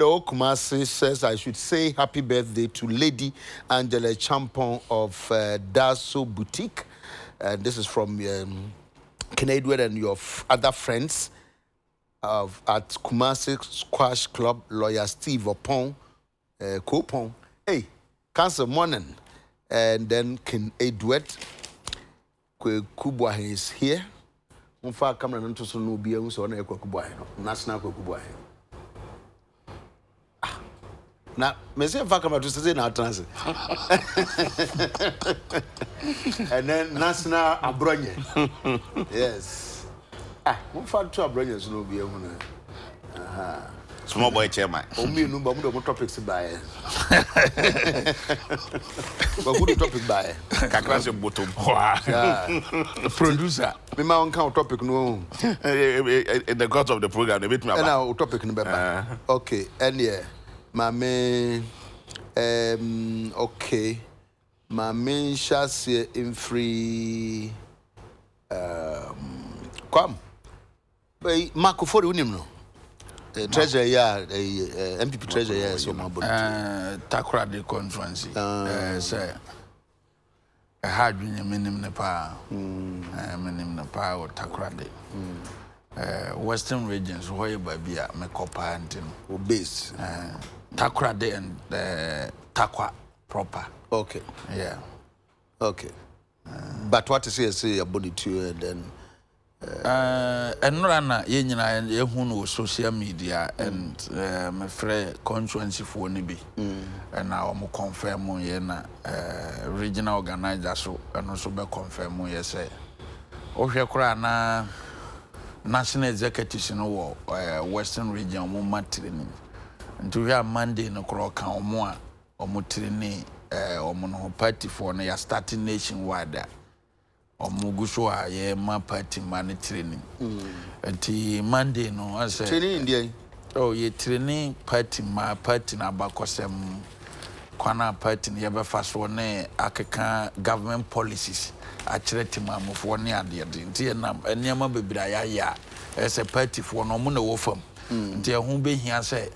Edo Kumasi says I should say happy birthday to Lady Angela Champon of Daso Boutique. This is from Canadian and your other friends at Kumasi Squash Club, lawyer Steve Opon, Kopon. Hey, Cancer morning. And then King Edward Kubwa is here. Unfa camera nto so no bia unso na Kubwa national Kubwa. Na mese mfa camera to say na transit. And then national Abronye. Yes. Unfa to Abronye so no bia hu na. Aha. Small boy chairman. Omi no ba mu do topics bae. Ba good topic bae. Kakra se bottom. Producer. Me ma on count topic no. In the course of the program, they beat me about. Na topic no be ba. Okay, and yeah. Mame okay. Mame shase in free come. Hey, Marco for unim no. Treasure MPP treasure so my body. Takra de conference. Say a hard minim ne pa. Minim ne pa or Takra de. Western regions where baby me copa and base. Takra de and Takwa proper. Okay. Yeah. Okay. But what is say your body to you and then enrana ye nyina ye hu no social media and my friend constituency for ni bi and na o mo confirm ye na regional organizer so and so be confirm ye say o hwe kura na national executives no wo western region mo matraining nti we Monday no kro kan o mo a o mo training o mo no party for na ya starting nationwide omuguso a ye ma party man training enti Monday no I say training India oh ye training party ma party na bakosem kwana party ye be fa so ne akeka government policies a kire timamofo ne ade de enti na enema bebira ya as a party for no mo na wo fam enti ehun be hia say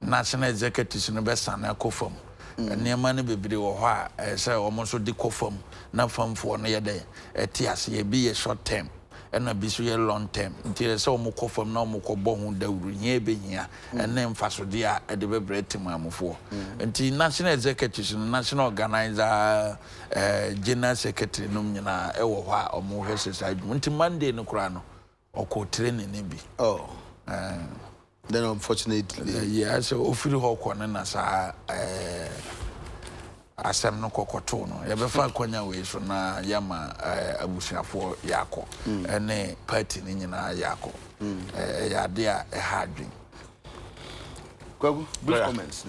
national executives no be sana kofam enema ne bebire wo ho a say omo so di kofam na famfo no ye de etiase ye bi ye short term ena bi so ye long term nti say omo kofam na omo kobo hu dawuru hia be hia ene mfasode a de bebre timamofo nti national executives national organizer general secretary no nyina e wo ho a omo hwese side nti Monday no kura no oko training ne bi then unfortunately yeah so ofiri ho kone na sa asem no kokoto no ye be fa kwanya we so na yama abusuafo yako ene party ni nyina yako ya de a hadwin kwagu brief comments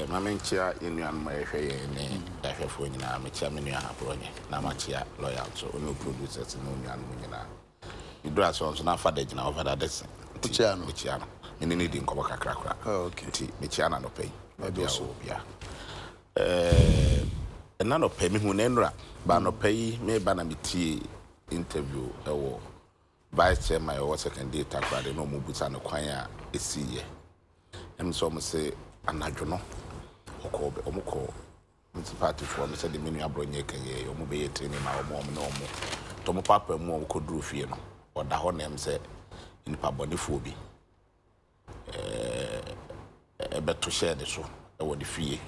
mamenchia enuan ma ehwe ye ne ahwefo nyina mechia menua abronye na machia loyal so no producers no nuan mu nyina idura so na fada gina over that this Michiano in any din koba kakra okay ti Michiana no pay maybe so bia na no pay me hu na nra ba no pay me ba na meti interview ewo vice chairman or second day takra de no mu buta no kwan a esiye em so mo say anadwo no okobe omukọ municipality for me say the menu abronye kan ye omo be ye training ma omo no omo to mo papa mu omo duru fie no oda ho na em say nipa bonifo bi beto share de so e wo de fie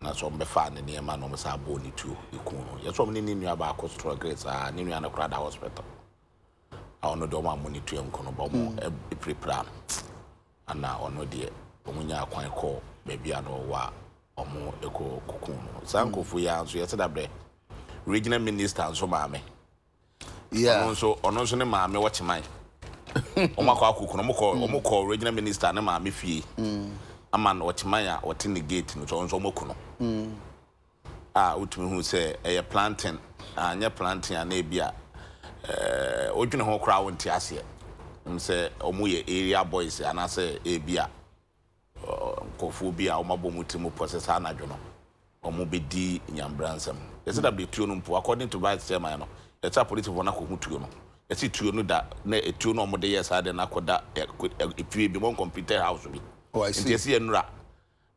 na so mbe fa ne ne ma no mo sa bo ni tuo ikun no ye so mo ni nua ba ko struggle sa ni nua na kra da hospital a ono do ma mo ni tuo nkono ba mo e prepare ana ono de omo nya akwan ko be bia no wa omo eko kokun no sankofu ya anso ye seda bre regional minister anso ma me yeah ono so ne ma me watch mine omakọ akụkụ omukọ regional minister na ma me fie ama na watch mine a wati ne gate no so omoku no utumi hu say e planting anya planting na ebia odwene ho kra wonti ase say omuye area boys ana say ebia kofu bia omabomutimu process anadwo no omu bedi nyambransam yeseda betuo no mpo according to vice chairman no eta police wona ko hutuo no yɛsi tuo no da na etuo no ɔmo de yɛ saa de na akɔda efie bi mo computer house bi nti yɛsi enura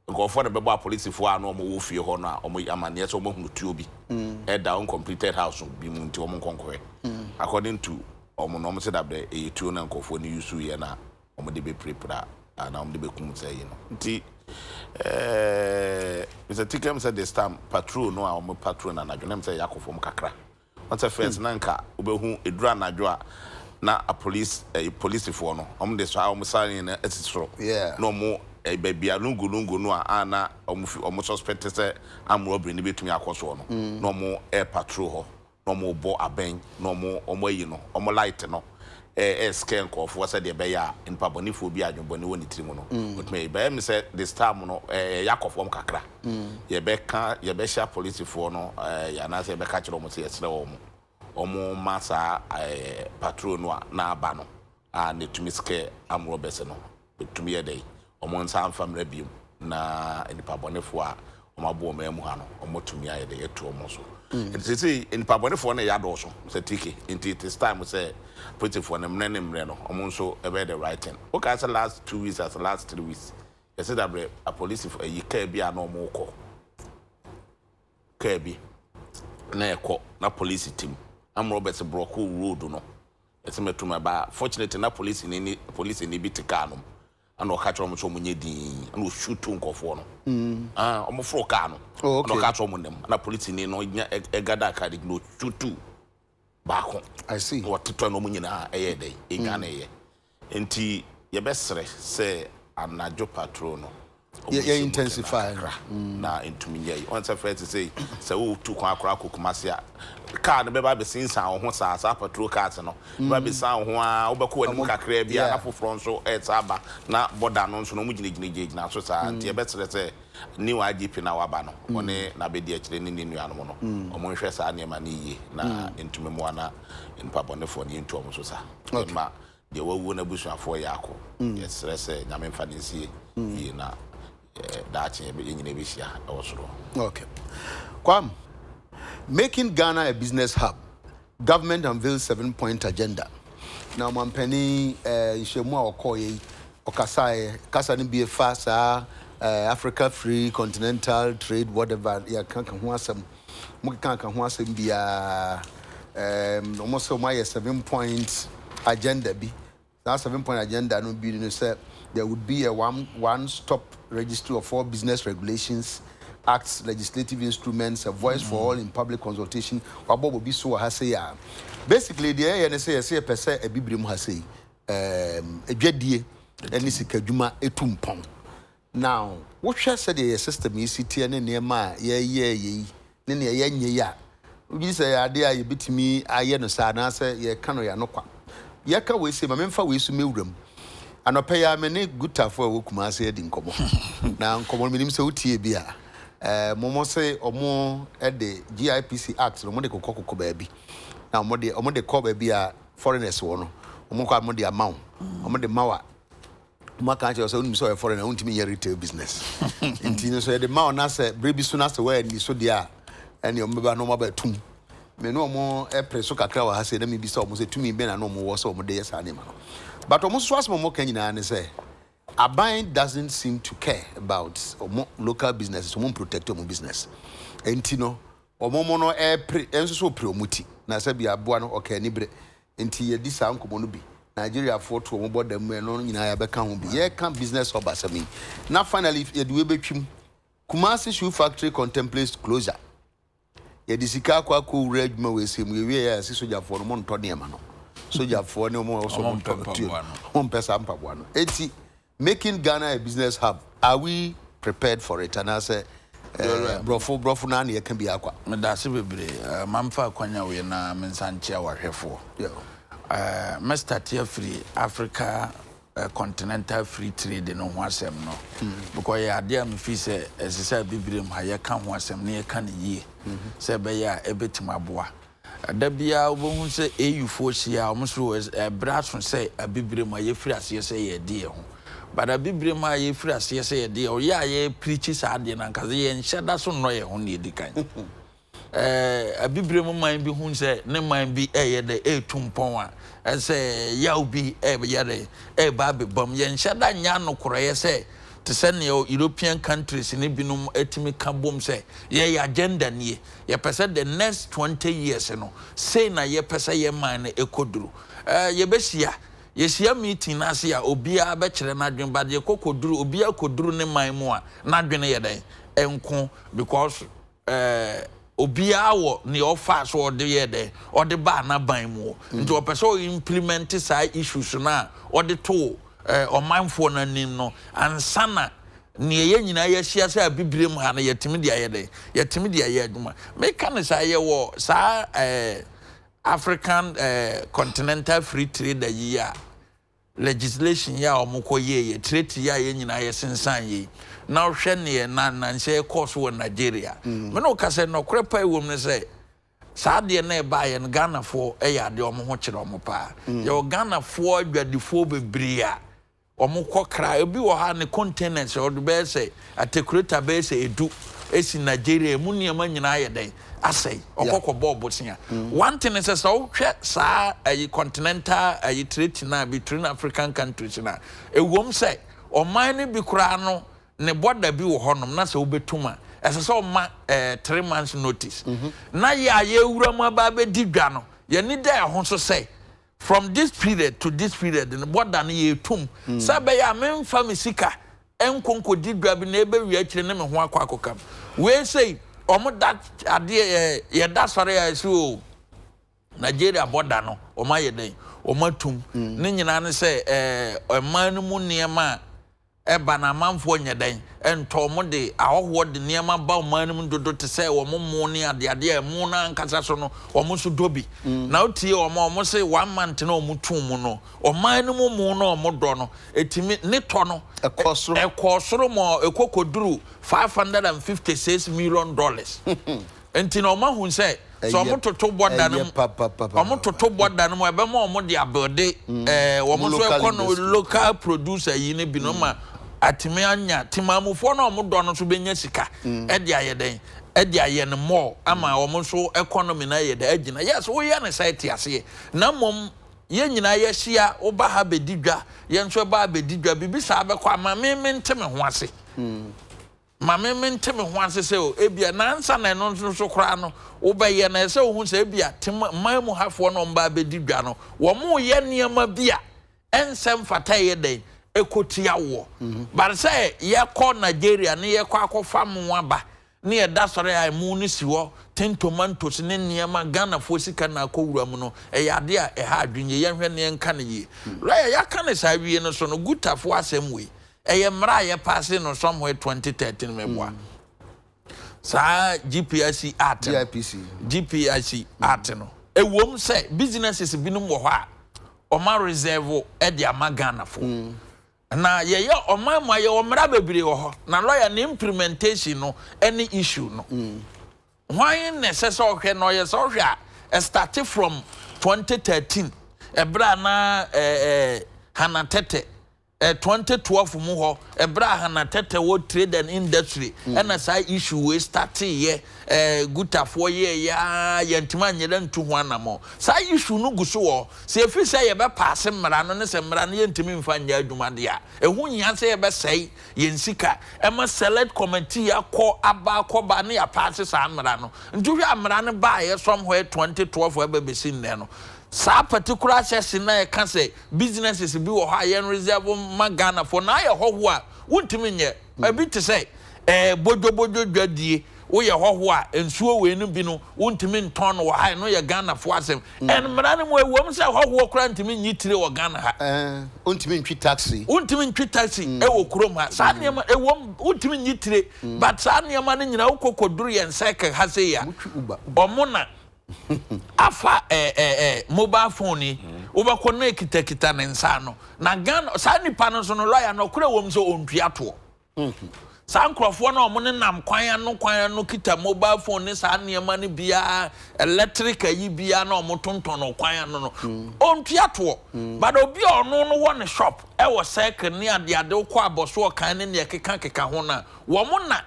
nkɔfo na bɛbɔ apolisifoɔ a na ɔmo wɔ fie hɔ no a ɔmo amane yɛsɛ ɔmo hunu tuo bi ɛda on completed house bi mu nti ɔmo nkɔnkɔɛ according to ɔmo no ɔmo sɛ dabrɛ ɛyɛ tuo na nkɔfo ne yusu yɛ na ɔmo de bɛpirepira na ɔmo de bɛkum sɛ yi no nti Mr. Tikem said this time patrol no a ɔmo patrol na adwene sɛ yakɔfo mo kakra what's a first nanka obehu edura anadwo na a police for no de so a sign na esisoro no mo baby lungu no a na suspect say am robbery ni betumi akoso no mo air patrol ho no mo bo aben no mo yi no light no scan call for said the beya in pabonifo bi adwonboni woni tirimu no but me be say this time no yakofo kakra ye be sha police for no ya na say be ka kire mo say yesre wo omo masa patrol no na aba no ne tumi scare am robbers no tumi ye dey omo nsa famra biom na nipa bonifo a omo abo omo emu ha no omo tumi aye dey etu omo so nti say nipa bonifo na ya do so say tiki nti this time say pretty for them no omo so ebe the right thing okay as last 2 weeks as last 3 weeks you said that a police for a car bi na omo ko car bi na ekọ na police team am Roberts broke road no ese metuma ba fortunately na police ni bi tika no ana o ka tro mo so mo nyedin ana o shoot nkofo no omo fro car no ana o ka tro mo nem na police ni no nya egada ka de no shoot baako I see what to no munyina eye dey egana eye enti ye besre say anajo patrol no ye intensify na intumi ye once first say wo tu kwa akra kokumase a car no beba be sinsa ho sa patrol cars no beba be san ho a wo beko anim kakra bia na foforo nso etaba na border no nso no mugina so sa enti ye besre say new IGP na waba no one na be de akire ni nua no omo hwɛ saa ne ma ne yie na intumi mo ana npa bɔnefo ne ntu omo so sa ma de wawu na busuafo yɛ akɔ yɛsrɛ sɛ nyame mfa ne nsie yie na dachi be nyine be hia awosoro. Okay. Kwam, making Ghana a business hub. Government unveils 7-point agenda. Now mampeni ishemu okoye okasai kasa ni be fasa Africa free continental trade whatever ya kanka ho asem mo kanka ho asem bia almost my 7-point agenda bi. That 7-point agenda no be no say there would be a one-stop registry of all business regulations, acts, legislative instruments, a voice for all in public consultation. Basically, the ANSA say per se a bibrim has say a jedie and this kajuma etumpong. Now, what shall say the system is CTN near my ye ya. We say idea you beat me, I no sana say ye cano ya no qua. Yaka we say my memfa we su me anope ya me ne gutafo a wokuma ase edi nkomo na nkomo minim se utie bia momo se omo de GIPC act no mo de kokoko ba bi na omo de ko ba bi a foreigners wo no omo kwa mo de amount omo de mawa mo kan che so nim so foreigner untimi ye retail business intini so de mawa na se brebi so na se we ni so dia ene omo ba no mo ba tum me no omo preso kakra wa ha se na me bi so omo se tumi be na no omo wo so omo de yes ane ma no. But almost was more Kenyan and say Abain doesn't seem to care about local businesses, protect business. And Tino, or mono air so promuti. Nasabia Buano or Canibre, and Tia this uncle Monubi. Nigeria fought to about them when in Ayabekan will be a camp business or Basami. Now finally, if you do Kumasi Shoe Factory contemplates closure. Yedisika Kwaku Red Mowes him, we are a sister for Montoniamano. So you have for no more also one person one. It's making Ghana a business hub. Are we prepared for it? And I say, brofo nani can be aqua. Medasi bebre, mamfa kwanya we na mensanchia wa hefo. Yeah. Mr. Tier free Africa continental free trade no wasem no. Because ya dia me fi say esisa bebre ma ye kan wasem na ye kan yie. Say be ya ebetima boa. Dabia obohun say AU4 hia omso brasun say abibre ma ye free ase say ye de ho but abibre ma ye free ase say ye de o ya ye preach sa de na nkaze ye nhyada so no ye ho ne edikan abibire mu man bi hu se ne man bi ye de tumpon a say yaw bi ye de ba be bam ye nhada nya no koroye se to send your European countries in Ibinum etimi kabum say ye agenda nie ye pese the next 20 years no say na ye pese ye man ekoduru ye besia ye sia meeting na se ya obia be kire na dwen ba ye kokoduru obia koduru ne man mu a na dwen ye den enko because obia wo ne offer so de ye den o de ba na ban mu nti o pese o implement say issues na o de to omanfo na nim no ansana ne ye nyina ye hia se abibirem ha na yetimi de ayede yetimi de aye aduma me kan sa ye wo sa African continental free trade year legislation ya omukọ ye treaty ya ye nyina ye sensan ye na hwe ne na nse course wo Nigeria me no ka se no krepa ewom ne se saa de na ba ye Ghana fo ya de omo ho kire omo pa ye Ghana fo adwadifo bebria omukọ kra obi wo ha ne containers o do be say atekurata be say edu esi Nigeria mu niam nyina ye den asay okoko bobo tia one thing is so hwe saa continental trade na between African countries na ewom say oman ne bi kura no ne border bi wo honom na se obetuma ese so ma 3 months notice na ya ye wura ma ba be didwa no ye ni da ho so say from this period to this period the border na ye tum sabe ya memfa misika enkonko didwa bi na ebe wi akire ne me ho akwa we say omo that ade ye da sore ya so Nigeria border no oma ye den oma tum ne nyina ne say man mu niema eba na manfo nye den ento mo de ahoho de niema ba man mu dodo te say wo mo ne ade mu na nkasa so no omo so dobi na otie omo say 1 month na omo tum mu no o man mu no omo do no etimi ne to no ekosoro mo ekokoduru $556 million enti na omo hu say so omo toto border no omo toto border no ebe mo omo de abode omo so ekono local producer yi ne bi no ma atime anya timamufo na omo do no so benya sika e de ayeden e de ayen more ama omo so economy na ye da agina yes wo ye ne site ase na mom ye nyina ye hia wo ba ha bedidwa ye nso ba bedidwa bibi sa be kwa ma me nteme ho ase ma me nteme ho ase se o ebia na ansa na no so kra no wo ba ye na se wo hu se ebia man mu hafo no mba bedidwa no wo mo ye niam bia ensem fata ye den ekotia wo but say ye call Nigeria ne ye kwa akofa mu aba ne ye da sore ai mu ni siwo ten tomatoes ne niema Ghana fo sika na akowura mu no e yade a e ha adwenye ye hwe ne nka ne ye right ya ka ne sa wie no so no gutafo asem we e ye mra ye pass no somewhere 2013 meboa sa GPIC art GPIC art no e wom say businesses binum wo ho a oma reserve e de ama Ghana fo na ye omama ye omra bebire wo ho na lawyer na implementation no any issue no why necessary hwe no ye so hwe a started from 2013 ebra na hanatete 2012 mu ho ebra hanatete wo trade and industry and say issue we start ye gutafo ye ya yantima nyeda ntu ho anamo say issue no guso wo se efi say ye be pass mra no ne se mra no yentimi mfa nya adwuma de a ehu nya say ye be say yensika e ma select committee akọ aba akọba ne ya pass sa mra no ntu hwe amra no ba ye somewhere 2012 ebe be sin ne no sa particular session na can say businesses bi wo ha yen reserve ma Ghana for na ye hoho a wontimi nye a bit to say bojo dwadie wo ye hoho a ensuo we no bi no wontimi nton wo ha no ye Ghana for asem en mra ne mo ewom say hoho kra ntimi nyitire wo Ghana ha wontimi ntwi taxi e wo krom ha sa ne ewom wontimi nyitire but sa ne ma ne nyina wo kokoduru ye nseke ha say ya omuna afa mobile phone oba connect kita ne nsa no na Ghana sa nipa no so no lawyer no kura wom so ontua to sa nkrofo na omo ne nam kwan no kita mobile phone ne sa niema ne bia electric ayi bia na omo tonton no kwan no ontua to but obi ono no won shop e wo cycle ne ade ko aboso kan ne keka ho na wo mo na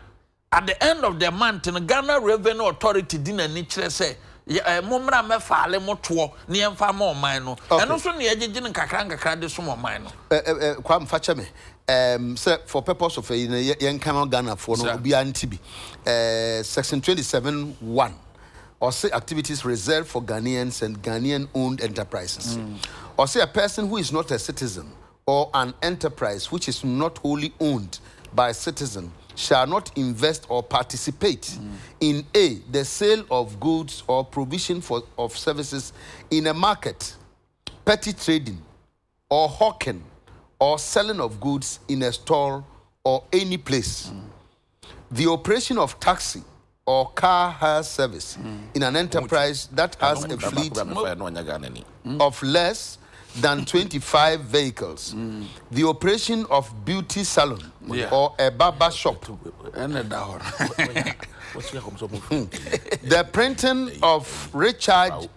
at the end of the month in Ghana Revenue Authority dinner niche say momra me faale moto ne yemfa ma oman no eno so ne yegege nkakra de so oman no kwam fache me say for purpose of yen kan Ghana for no obi antibi section 27(1) or say activities reserved for Ghanaians and Ghanaian owned enterprises or say a person who is not a citizen or an enterprise which is not wholly owned by a citizen shall not invest or participate in the sale of goods or provision of services in a market, petty trading, or hawking, or selling of goods in a store or any place. The operation of taxi or car hire service in an enterprise that has a fleet of less than 25 vehicles. The operation of beauty salon or a barber shop. The printing of recharge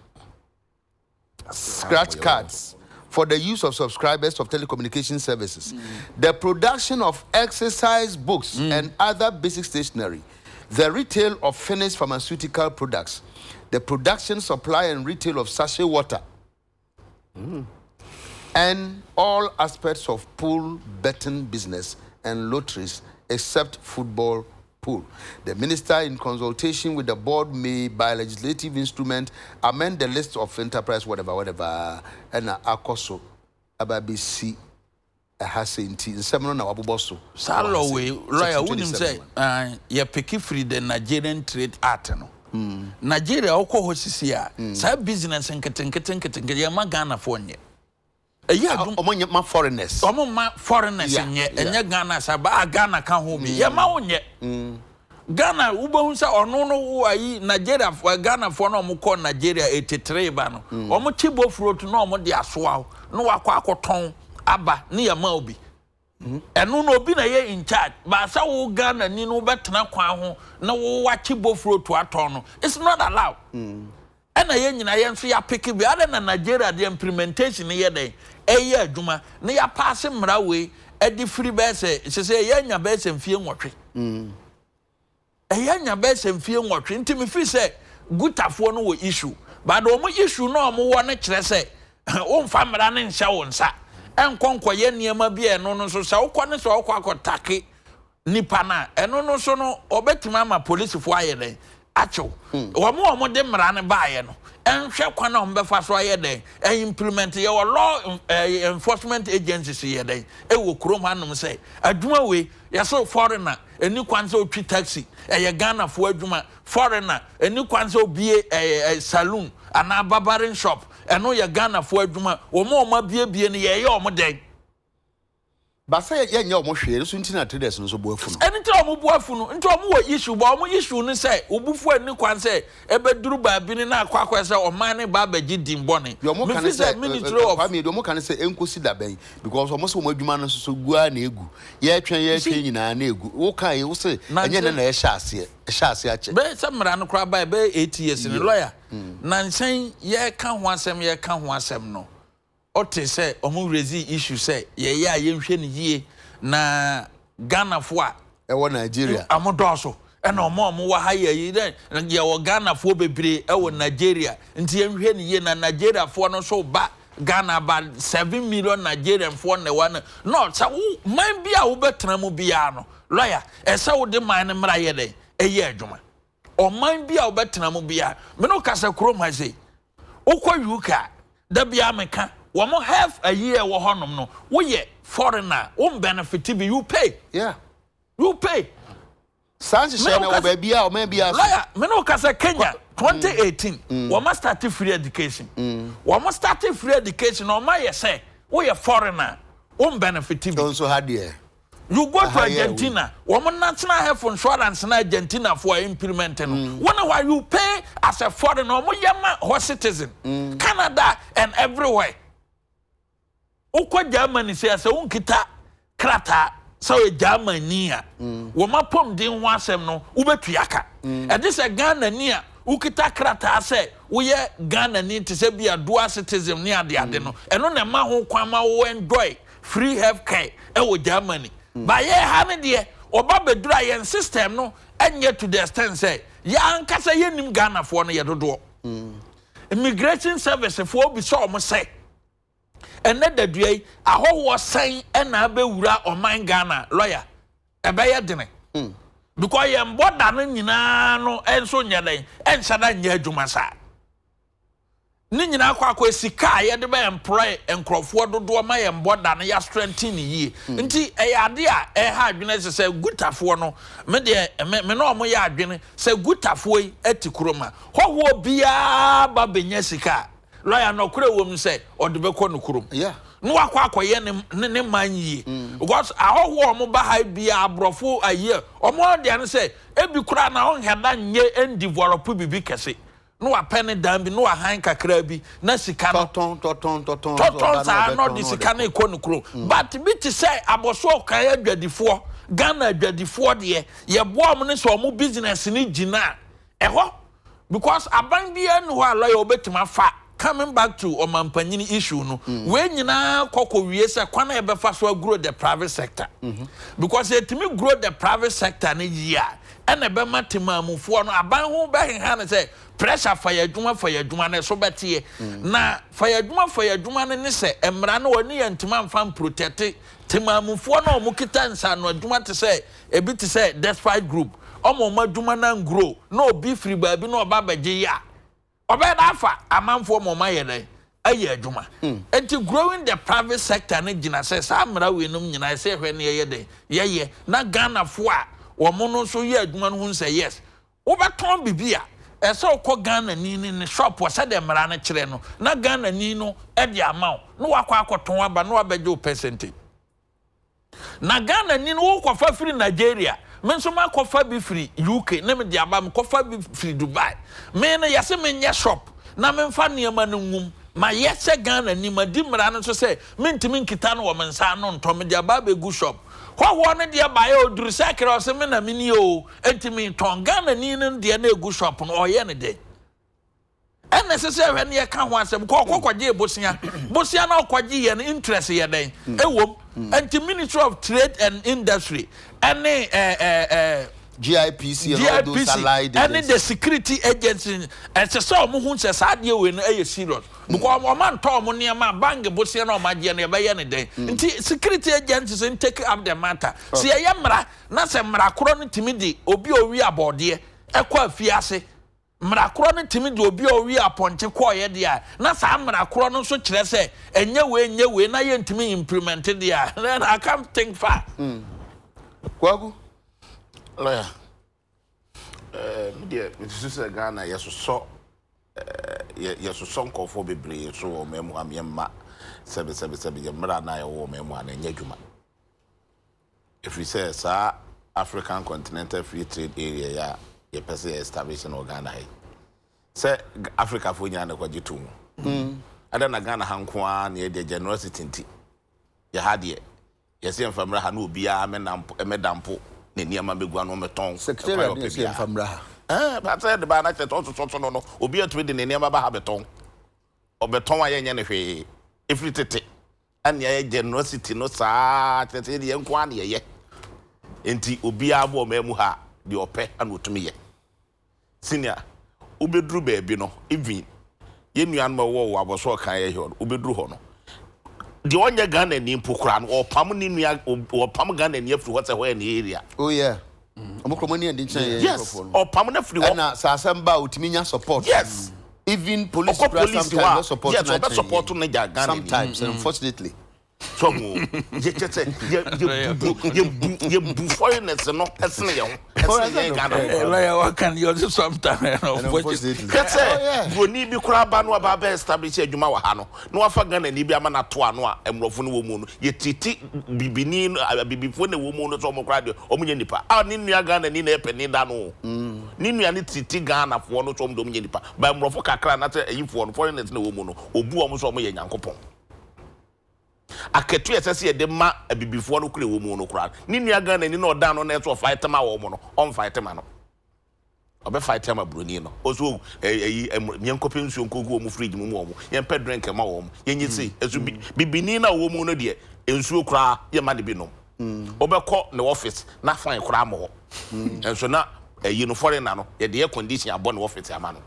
scratch cards for the use of subscribers of telecommunication services. The production of exercise books and other basic stationery. The retail of finished pharmaceutical products. The production, supply, and retail of sachet water. And all aspects of pool betting business and lotteries except football pool. The minister, in consultation with the board, may by legislative instrument amend the list of enterprise whatever and akoso ababisi hasenti nsemno na waboboso salo we lawyer wouldn't say ya picky free the Nigerian Trade Act no Nigeria okwo hosisi a sa business nketen ya magana fonye omonye ma foreigners nye enye Ghana saba Ghana kan ho bi ya ma wonye Ghana ubo sa ono no ayi Nigeria Ghana for no mo call Nigeria 83 ba no omo chibo fruit no omo de asoa no wakọ akoton aba ne ya ma obi eno no obi na ye in charge ba sa wo Ghana ni no betena kwan ho na wo wachibo fruit aton no it's not allowed ena ye nyina ye nso ya pick bi ada na Nigeria the implementation ye dey eye adwuma na ya pass mra we edi free be say ye nya be say mfie nwotwe eye nya be say mfie nwotwe ntimi fi say gutafo no wo issue but omo issue no omo wo ne kire say o mfa mra ne nhyɛ wo nsa enkonkɔ ye niema bi eno no so sa wokɔ ne so wokɔ akɔtake nipa na eno no so no obetima ma police fo ayɛ acho omo de mra ne baaye no enhwe kwana ombefa so aye den implement ye law enforcement agencies ye den e wo krom hanom say adwuma we ye so foreigner eni kwan se otwi taxi ye Ghana fo adwuma foreigner eni kwan se obie saloon ana barbering shop eno ye Ghana fo adwuma omo bie ne ye omo den ba say ye nya omo hwe so ntina traders no so boafu no eni tra omo boafu no nti omo wo issue ba omo issue no say obufu ani kwan say ebeduru ba bi ni na akwa say oman ne ba baji dimbone me say ministry of family omo kan say enkosi da ben because omo say omo adwuma no so gua na egu ye twen nyina na egu wo kan ye wo say enye na ye hya ase ache be say mra no kra ba be 8 years ni lawyer na nsen ye ka ho asem no ote say omo raise issue say ye ya ye nhwe ne yie na Ghana fo a e wo Nigeria amodoso e na omo wa ha ye den ye wo Ghana fo bebre e wo Nigeria nti ye nhwe ne yie na Nigeria fo no so ba Ghana ba 7 million Nigerian fo ne wa no sa man bia wo betena mu bia no lawyer e say wo de man ne mra ye den e ye adwuma o man bia wo betena mu bia me no kasa krom ha say ukwa yuka da bia meka Wamo have a year wo honom no we foreigner benefit be you pay you pay sanse share na baby a o man bia lawyer me no kasa Kenya 2018 we must start free education we must start free education o ma ye say we foreigner benefit be also had there you go to Argentina woman national health insurance in Argentina for implementing why you pay as a foreigner mo yama ho citizen Canada and everywhere Ukwa Germany says unkita krata so Germany wo mapom din ho asem no ubetuyaka e dis a Ghana ni a ukita krata say we Ghana ni te say bia dual citizen ni ade no eno na ma ho kwan ma wo enjoy free health care e wo Germany ba ye ha ne de oba bedura yen system no enye to the extent say ya ankasa yenim Ghana fo no yedodo immigration service fo bi so omo say ene dadua ahowo san ena abewura oman Ghana lawyer ebeye dene because yem border no nyina no enso nyeden enshada nya adwuma sa ni nyina akwa sika ye de be employ enkrofo dodo ma yem border no ya strengthen yi nti eyade a ha adwene se gutafo no me de me no mo ya adwene se gutafo yi atikroma hoho bia ba benya sika lawyer no kure wom se odebekọ no kurom no akwakoye ne man yi because ahoho mo ba ha bia abrofo aye omo de an se ebi kura na on heda nye endevelop bibi kese no apene dan bi no ahan kakra bi na sika no toton sa no di sika na ekọ kurom but bi ti say aboso kan adwadifo Ghana adwadifo de ye boam ne so mo business ni gina eho because aban bia no ho lawyer obetima fa coming back to omampanyini issue no we nyina kokowie se kwana e befa so grow the private sector because it me grow the private sector na yia and e be matemamufo no aban ho be henha ne say pressure fa yadwuma na so betie na fa yadwuma ne se emra na woni yantima mfam protect temamufo na omo kita nsa no adwuma te say ebi te say despite group omo madwuma na grow no obi free baabi no oba beje ya obeda afa amanfo moma yede aye adwuma enti growing the private sector ne gina say samra we num nyina say hwe ne yede ye na Ghana fo a wo mo no so ye adwuma no hu say yes wo beton bibia ese okọ Ghana ni ne shop wo say de mra ne kire no na Ghana ni no e de amaw no wakọ akoton aba no abeje o percentage na Ghana ni no wo kwafa free Nigeria menso ma kofa bi free UK na me de aba me kofa bi free Dubai me na yase me nya shop na me mfa niema no ngum ma yese Ghana ni ma di mra no so say me ntimi nkita no wo mensa no nto me de aba be gu shop ho ne de aba ye oduru sekre o se me na mini o ntimi ton Ghana ni no de na egu shop no o ye ne de and necessary ne ka ho asem ko kokwaje bosia na okwaje ye no interest ye den ewom anti Ministry of Trade and Industry and GIPC and all those allied and the security agency and so mo hu se saade we no e serious because mo man to mo ne ma bang bosia na o maje na e be ye ne den nti security agencies take up the matter se ye mra na se mra kro no timidi obi owi abode e kwa afiase mra kro no timidi obi owi aponche ko ye de a na sa mra kro no so kire se enye we na ye ntimi implement de a then I can't think far kwagu lawyer media it is Ghana yeso nkofo bebre so o memu amyemma sebe ye mra na ye wo memu ana nya dwuma if we say sa African Continental Free Trade Area ya ye pese establishing Ghana hai say Africa fo nya na kwaje tu ada na Ghana hanko na ye de generosity nti ye hade ye se mfamra ha na obi a medampo ne niama begua no meton secretary de se mfamra ha but say the ba na che to no obi atwe de ne niama ba ha beton obeton aye nya ne hwe every tete an ye generosity no sa tete de enko an ye enti obi abo mamu ha de ope an otumi ye senior ubedru baabi no even ye nuan ma wo aboso kan ye ho ubedru ho no de onye Ghana ni mpokura no opam ni nua opam Ghana ni afri what say ni area oh yeah omokromo ni ndi chen yes opam na afri ho na sasamba utimi nya support yes even police sometimes support yes obe support na Ghana sometimes unfortunately so ye chete ye bu foreigners no esne ye ho lawyer what can you do sometimes unfortunately boni bi kura ba no aba be establish adwuma wa ha no no afa Ghana ni bi ama na to ano a emrofo no wo mu no ye titi bibini bibifo na wo mu no so mo kura de o munye nipa a ni nua Ghana ni na epeni da no ni nua ni titi Ghana fo no so mo do munye nipa ba emrofo kakra na te ayifo no foreigners na wo mu no obu o mo so mo ye nyankopon aketu yesese de ma abibifo no kure wo mu no kura ni nua Ghana ni na odan no na so fight ma wo mu no on fight ma no obe fight ma broni no oso nyankopon nsuo nkogu mu fridge mu wo mu yempe drink ma wo mu yenyisi esu bibini na wo mu no de nsuo kura ye ma de bi no Obeko the office na fine kura mo. And so na you know foreign no ye the air condition abon office amano.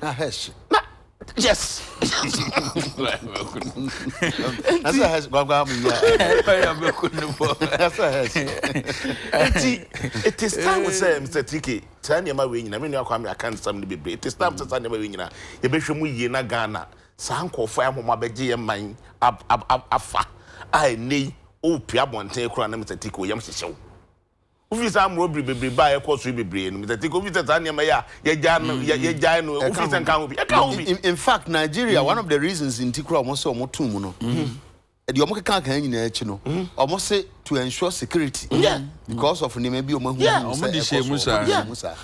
Ah, hesh. Yes. That's a hesh. That's a hesh. It is time to say, Mr. Tiki, Tanya Mawin, I mean, I can't some be. It is time to Tanya Mawina. You bet you na Ghana. Sanko fire my baby and mine afa. I need oh Piabon take crown, Mr. Tico, Yam show. If you some robbery be by a course, we be brain, Mr. Tico, Mr. Tanya Maya, in fact, Nigeria, one of the reasons in Tikra almost so much the Omoka can't hang in chino, almost say to ensure security. Yeah, because of maybe Musa.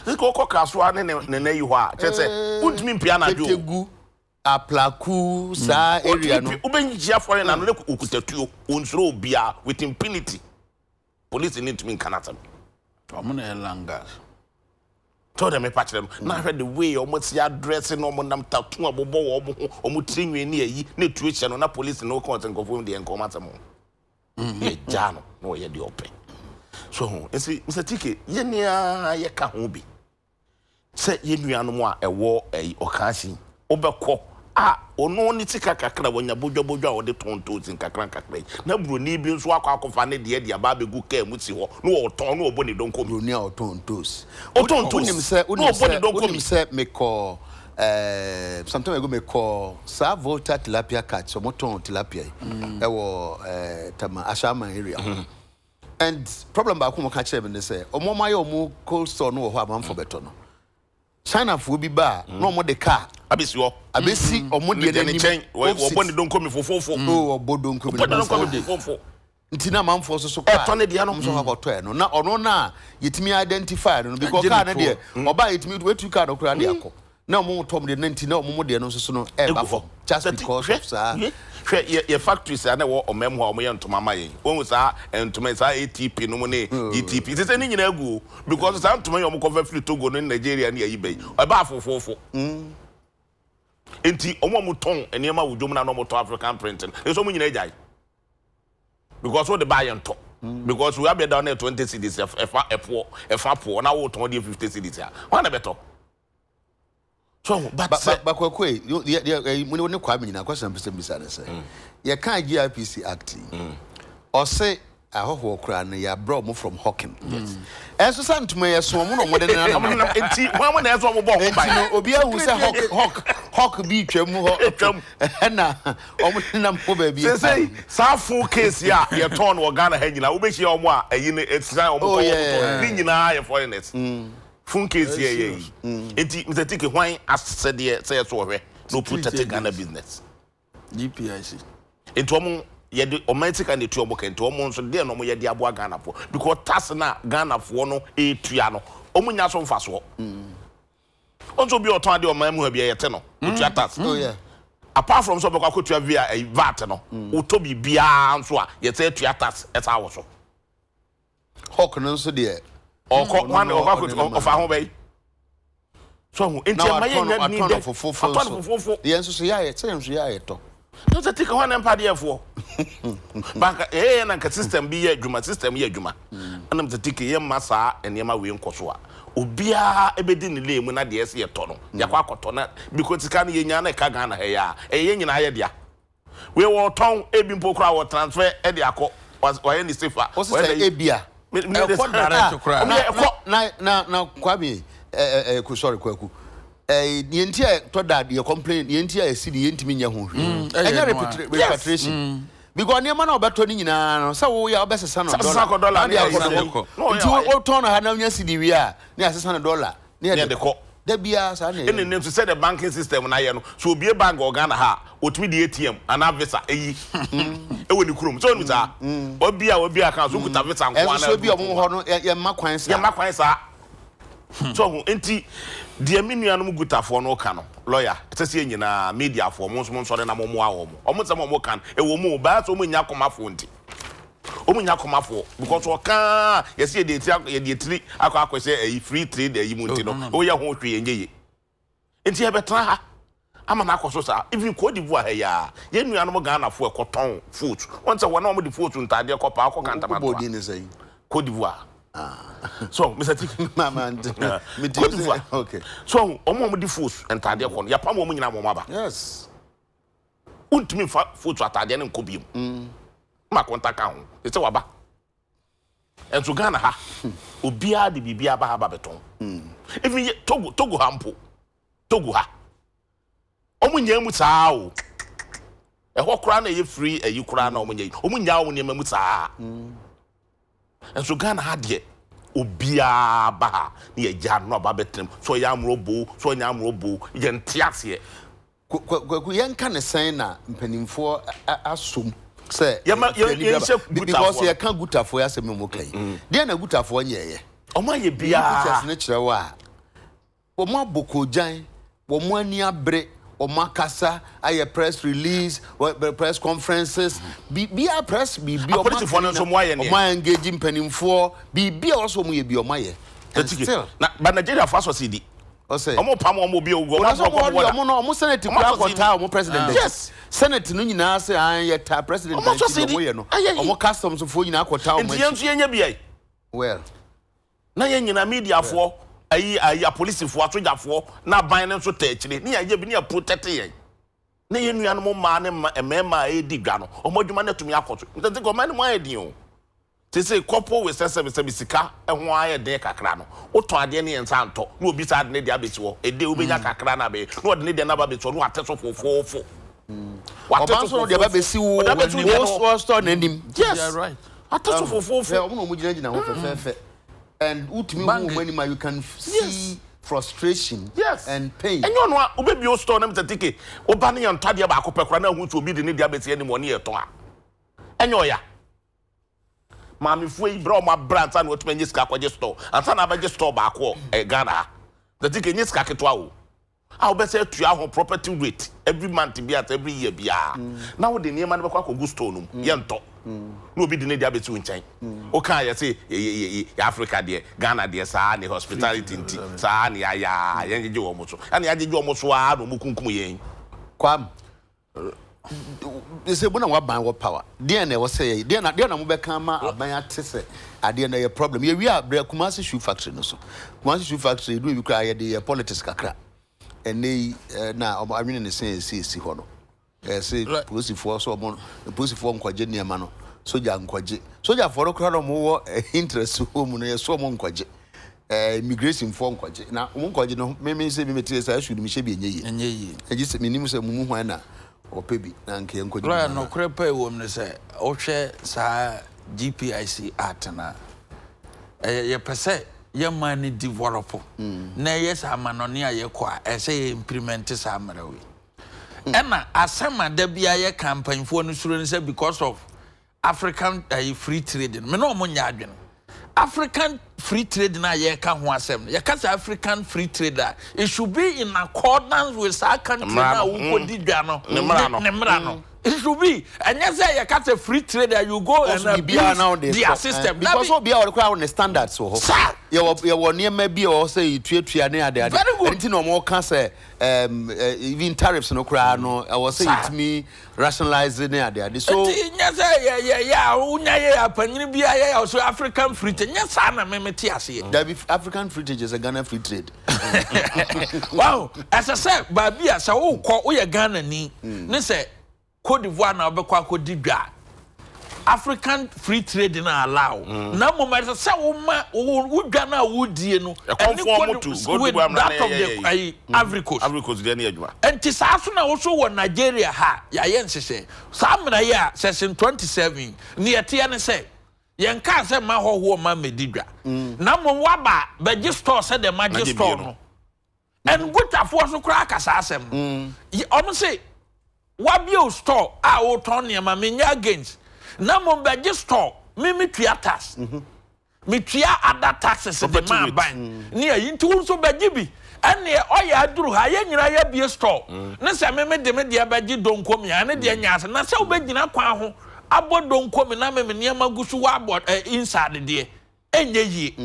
This cocoa caswan and you are. Put me piano. Aplaku sa area no. Ubenjia foreign and look ukutetu unzro bia with impunity. Police need to mean Canada. Langas. Told them a patch them. Now heard the way almost ya dressing on them tattoo abobo or mutring near ye, no tuition on a police no content confirm the encomatamo. Ye jano, no ye the open. So, you see, Mr. Tiki, ye near ye can't be. Say ye knew a war a occasion. Obeko. Ono ni tika kakra wonya bojo o de tonto tin kakra kakra na broni bi nso akwa ne de dia ba begu ka mu ti ho no o ton no oboni don komi broni o tontos unim se me call sometimes I go me call sa volta tilapia catch so moton tilapia e wo tama ashama area and problem ba ko mo ka kire me say omo maye omo cold store no ho amam for beto no China for be ba no mo de car abesi omo de ni chen oboni don komi fofofo no obodon komi fofofo ntina manfo so kwa eto ne de no so hakoto no na ono na yetimi identify no because car na de oba yetimi wetu car no kura de akọ na omo tom de ntina omo de no so no e ba for just because of sa your factories are na wo omem ho omo yentoma mayen won sa entoma sa ATP no mo ne GTP it say ni nyina gu because sa entoma yo mo cover free Togo no Nigeria na yi bai e ba fofofo enti omo mo ton enema wudwom na no mo to African printing e so mo nyina jai because what the buy and top because we have been down there 20 cities efa poor now we ton 50 cities here one better. So, but kwakwe you no kwa me na question pese bisa na say ye kan GIPC act or say ahoho kra na ya bro mo from Hawking yes enso santuma ye so mo no mo de na enti mo na so mo bo ho ba no obi ahu say hawk bi twam ho na omo na mo ba bi say sa full case ya ye turn wo Ghana ha nyina wo be hia omo a ayi ne etran omo ko ni nyina ye foreigners full case ye enti Mr. Tiki hwan asede say so hwe no protect Ghana business GPIC enti omo ye de omantic and the two omo kento omo nso de no mo ye de abo Ghana po because tax na Ghana fo no etua no omo nya so mfa so onso bi oton ade oman mu ha bi ye te no otua tax oh yeah apart from so be kwa kotua via VAT no uto bi bia nso a ye te tua tax eta wo so hawk no nso de okọ one of ahụ bay so enti ma ye nya ni de fofofo ye nso so ya ye te nso ya ye to no se tika hwan empa de efo banka na ka system bi ye adwuma system ye adwuma anam se tika ye masa enema we nkoso a obia ebedi ne lemu na de ese ye to no yakwa akoto na because tika na ye nya na ka Ghana he ya ye nyina ye dia we wo ton ebi mpokura wo transfer e de akọ wa ye ni sefa o se ebia na kwabi sorry kwaku yenti to dad you complain yenti asidi yenti minya ho hwe enya repatriation because niam na obeto ni nyina no se wo ya obesesa no dollar nti wo ton na ha na nya sidi wi a na asesa no dollar ne de ko da bia sa na ene to say the banking system na ye no so obie bank Ghana ha otumi di ATM ana visa eyi ewe ni kurom so ni sa obia kan so kuta visa nko ana so obia omo ho no ye makwan sa so enti de minuanum gutafo no ka no lawyer tese nyina media fo mo so na mo awo mo omo se mo kan ewo mo ba so mo nya komafo nti omo nya komafo because o kan yesi de tiri akwa say free trade eyi mu nti no o ye ho hwe yenye enti e betra ha ama na akoso sa even Cote d'Ivoire ya ye nua no Ghana fo ekoton foot won say wona mo di foot ntade ko pa akọ kantama to body ni say Cote d'Ivoire so Mr. Tik mama Cote d'Ivoire okay so omo di foot ntade ko ya pa mo nyina mo aba yes untimi foot atade ne nkobiem ma kontaka ho e say waba enso Ghana ha obia de bibia ba ha ba beton even Togo hampo Togo ha omunya mu saa o ho kura na ye free ayi kura na omunya omunya wo ne mu saa enso Ghana ha de obia ba na ye ja no ba betrem so ya amrobo so nya amrobo ye ntiase ku yenka ne sen na mpanimfo asom say because ye kan gutafo ya asem mo kai de na gutafo nyeye omo ye bia ne kire wa omo abokojan omo ani abre omo kasa aye press release press conferences bia press bibia omo engage mpanimfo bibia also mo ye bi omo ye still na Nigeria for society o say omo pam omo bi ogo omo senate kura kota omo president yes senate no nyina say an ta president omo ye no omo customs fo nyina kota omo ntiantu yenya bia well na ye nyina media fo ayi police fo atwajafo na ban ne so ta akire ne ye bi ne protect ye na ye nua no mo ma ne emema edi dwa no omo dwuma na tumi akoto ntete ko man mo ayedin o say couple with service sika ehun aye den kakra no oton ade ne yensa nto na obi sa ade ne dia betiwo ede obenya kakra na be na ode ne dia na ba betiwo no ateso fofofo wateso no dia ba besi wo store na nim yes you are right ateso fofofo omo no mo gina ho fefe and utimi wo mani ma you can see frustration and pain enyo no obebi o store na mtetike oba ne yantade ba akopekra na hu tu obi de ne dia beti ne mo ne yeton a enyo ya mami fue bro ma brand an wotuma nyiska kwaje store ansa na baje store ba ko Ghana the thing nyiska ketwa o a obese tua ho property rate every month bi at every year bia na wo de niema na be kwa go store no ye nto na obi de ne dia betu nchen o kan ye say ya Africa de Ghana de sa ne hospitality nti sa ne ya ye ngeje wo mo so ana ya jeje wo mo so a no mu kunkum ye kwam they say bona wa ban wo power dey na wo say dey na mo be kan ma aban atese ade na ye problem ye wi a Kumasi shoe factory no so Kumasi shoe factory do bi kra ye de politics kakra ene na o anwene ne si ho no say police for so mo police for nkwaje niam no soja for kra no mo wo interest ho mu no ye so mo nkwaje immigration for nkwaje na mo nkwaje no me say me metie say should me she bi enye yi se minim se mu hwan na opebi na nke nkwaje la no krepa wo me say o hwe sa GPIC art na ye pese ye mani develop na yes amanone aye kwa say implement sa amarawi ena asema da bia ye campaign for no suro ni say because of African free trade me no mo nya adwen African free trade na ye ka ho asem ye ka say African free trade it should be in accordance with our country na wo kodi dwa no ne mra no it should be and yes say you cut a free trade you go and their system because so be our require on standards so you won near maybe or say tuatua ne ade anything no more can say even tariffs no cry no I was say it me rationalizing ne ade so yes yeah unya ya panyin bia ya so African free trade yes na me tie ase there be African free trade is a Ghana free trade wow as I said babia say wo ko wo ye Ghana ni ne say Cote d'Ivoire na obekwa akodi dwa African free trade na allow na moment say wo dwa na wo die no conform to go to Ivory Coast dey na adwuma enti saa so na wo so wo Nigeria ha ya ye nsese saa mra ya section 27 ni etia ne say yen ka say ma hoho ma medidwa na mo waba be store say the magic store no and good afo so kra kasa asem omo say wabio store a wo ton ne ma menya against na mo be store me tuatas me tua other taxes the man ban ne yi nti wo so be bi ene oya aduru ha ye nyira ya bie store ne se me de be donkom ya ne de nya ase na se wo be gina kwa ho abo donkom na me ne ma gusu wa inside de enye yi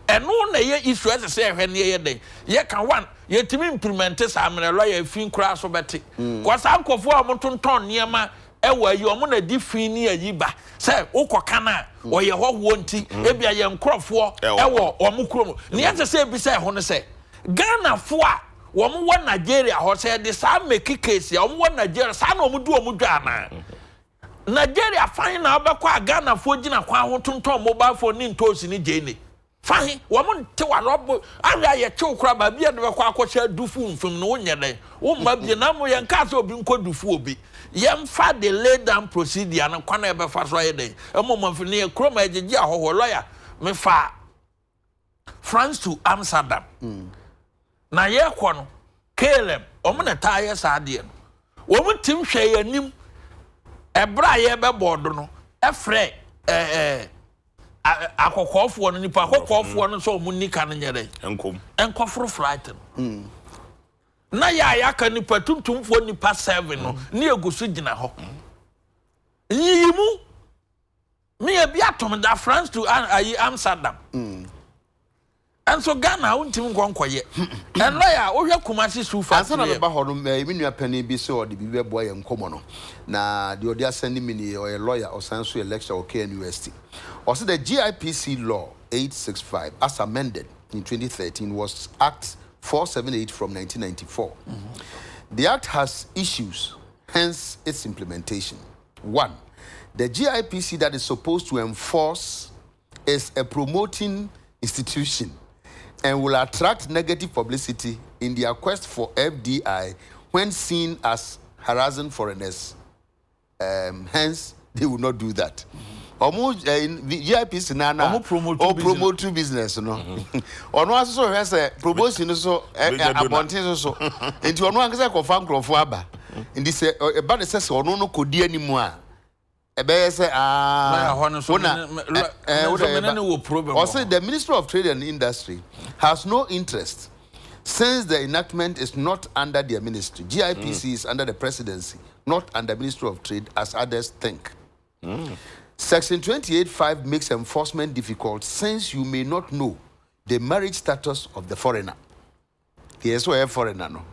eno na ye issue as say hwe ne ye den ye kan one ye timi implement sa amene lawyer fin kura so beti cause ankofo a motonton niema ewa yi omo na di fin ni ayi ba say ukoka na oye hoho nti ebia ye nkrofo ewo omo krom ne ye say bi say ho ne say Ghana fo a womo wo Nigeria ho say de sa make case ya womo wo Nigeria sa na omo du omo dwa na Nigeria fine na obekwa Ghana fo gina kwa ho tonton mobile phone ni ntosi ni jene fine womo nte wa robo ahia ye chew kra ba bia de bekwa akosha dufu mfum no nye den wo ma bia na mo ye nka se obi nkodufu obi yemfa the lay down procedure na kwana ebe fa so ye den emomafo ne kroma ejeje ahoho lawyer me fa France to Amsterdam na ye kwo no KLM omo na ta ye sa de no womo tim hwe yanim ebra ye be board no efre akokofo no nipa akokofo no so omo nika no nyere enkofro flight no na ya ka nipa tuntumfo nipa 7 no ne egusu gina ho yimu me e bia tom da France to Amsterdam and so Ghana untim nkonkoye and lawyer wo hwe kumasi sufa ansa na ba ho no me nua pani bi so de bi boy enkomo no na de odi asend me ni o lawyer o sanso lecture o KNUST or say the GIPC law 865 as amended in 2013 was Act 478 from 1994. The act has issues, hence its implementation. 1. The GIPC that is supposed to enforce is a promoting institution and will attract negative publicity in their quest for FDI when seen as harassing foreigners. Hence, they will not do that. GIPC na promote business no ono aso hwe say promotion so abontin so enti ono anka say ko fa nkrofo aba ndi say e ba de say ono no kodi animu a e be say also the Ministry of Trade and Industry has no interest since the enactment is not under their ministry. GIPC is under the presidency, not under Ministry of Trade as others think. Section 28(5) makes enforcement difficult since you may not know the marriage status of the foreigner. Here's where foreigner no.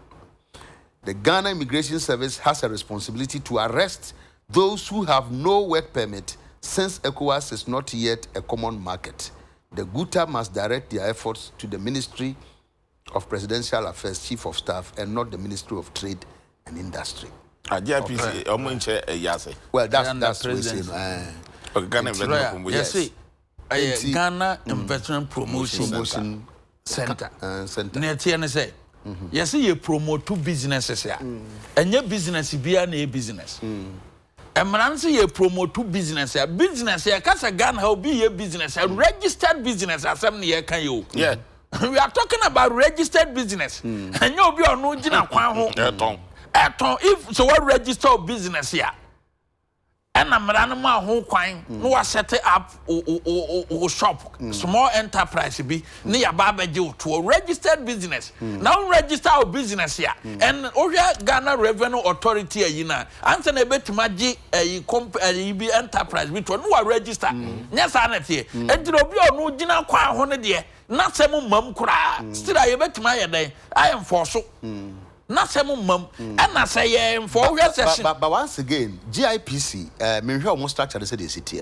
The Ghana Immigration Service has a responsibility to arrest those who have no work permit since ECOWAS is not yet a common market. The GUTA must direct their efforts to the Ministry of Presidential Affairs Chief of Staff and not the Ministry of Trade and Industry. Well, that's what we say. Ghana Investment Promotion Center. Netiene say, yes, you promote two businesses here. And your business be a business. And man say you promote two business here. Business here, Casa Ghana will be a business, a registered business as some year can you? Yeah. We are talking about registered business. And you'll be on no Gina Kwan. If so, what register business here? And I'm running my home coin. No, I set it up or shop, small enterprise be near Barbecue to a registered business. Now register our business here. And Oya Ghana Revenue Authority, you know, answer a bit magic a company enterprise which one who register. Yes, I here. And to be no dinner quite 100 year. Not some mum cry. Still, I bet my day. I am for so. Not some mum, and I say for your session. But once again, GIPC, me almost structure the city.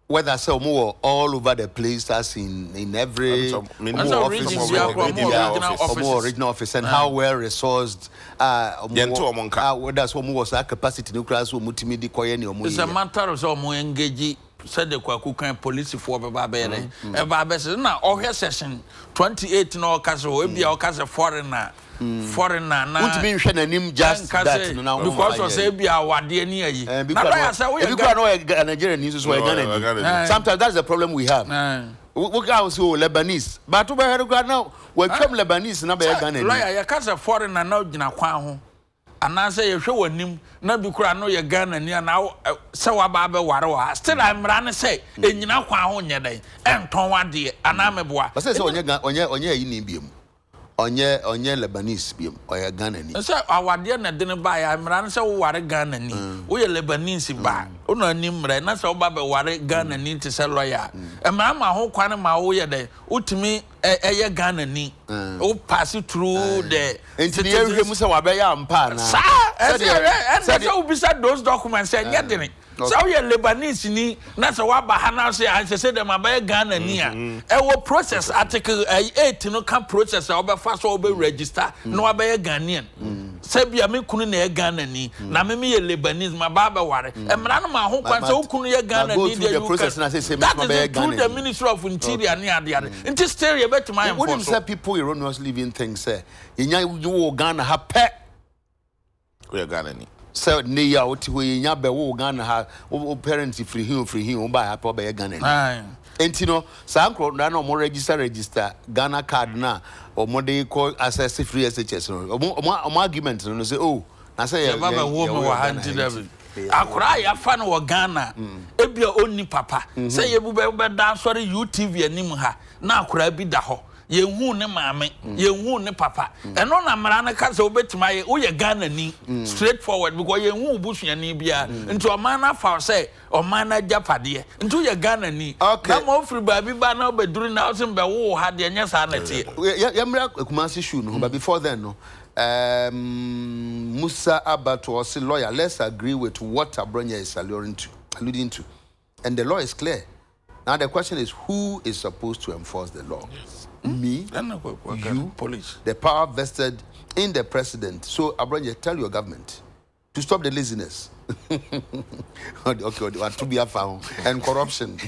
Whether so more all over the place as in every more regional office and how well resourced that's what was our capacity to class who multimedia koyeni. It's a matter of some more engaging. Said the Kwaku police for Bababere. A Babes now, or her session 28 no castle, be our castle foreigner. Foreigner now. Would be him just that now because of Sabia, what dear near you. Because I Nigerian news were Ghana. Sometimes that's the problem we have. We also Lebanese, but over here now, we come Lebanese, not Ghana. Lawyer, castle foreigner now, Jina. And I say, you show him, not because I know you're Ghana near now, so about Warawa. Still, I'm running say, and you know, Quahonia day, and Tonwa dear, and I'm a boy. But says on your in Ibium. onye Lebanese biom oya Ghana ni say awade na de ne ba ya mra na say wo ware Ghana ni wo ye Lebanese ba ono ani mra na say wo ba be ware Ghana ni te say lawyer mra ma ho kwan ma wo ye de utimi eye Ghana ni wo pass through the entini ehwe mu say wa be ya ampa na say wo bisa those documents say nye de ne so we Lebanese ni na say wa ba ha na say dem abaye Ghana ni a e wo process article 8 no can process oba fa so oba register no abaye Ghanaian say bia me kunu na e Ghana ni na me ye Lebanese ma ba ba ware e mra no ma ho kwan say kunu ye Ghana ni dey you process na say me ma be Ghana the Ministry of Interior ni ade nti stereo bet my what do say people erroneously living things say you Ghana ha pe we Ghana ni so ne ya oti we nya be wo Ghana ha wo parents free him ba happy be Ghana ni enti no sa nkro na no mo register Ghana card na o mo dey call access free SHS no o argument no say oh na say ya baba wo mo wa hanti David akura ya fa no wo Ghana ebia onni papa say ye bu be da sorry UTV anim ha na akura bi da ho ye hu ne maame ye hu ne papa eno na mara na ka se obetima ye wo ye Ghana ni straightforward because ye hu busuani bia nti o man na fa say o man na japade nti ye Ghana ni na mo free ba bi ba na obeduru na o se be wo ha de nya sa na tie ya mra Kumasi shoe no but before then no Musa Abato was a lawyer. Let's agree with what Abronya is alluding to. And the law is clear. Now the question is, who is supposed to enforce the law? Yes. Me, you, police. The power vested in the president. So Abronya, tell your government to stop the laziness. Okay, to be found and corruption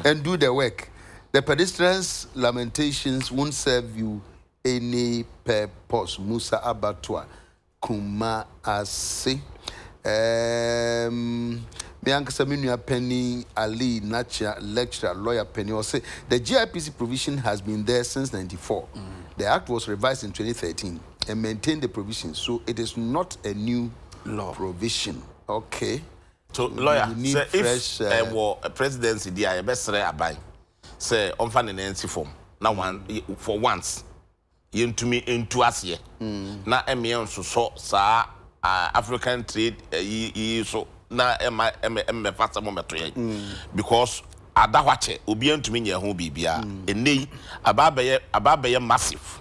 and do the work. The pedestrians' lamentations won't serve you any purpose. Musa Abattoir Kumasi. Bianca Penny Ali Nacha lecturer lawyer Penny will say the GIPC provision has been there since 94. The act was revised in 2013 and maintained the provision, so it is not a new law provision. Okay. So lawyer, say if a presidency there best abai say on fan NC form now one for once into me into us here na emian so sa African trade so na em fast moment because adahwache obi antumi nya ho bibia enei ababaye massive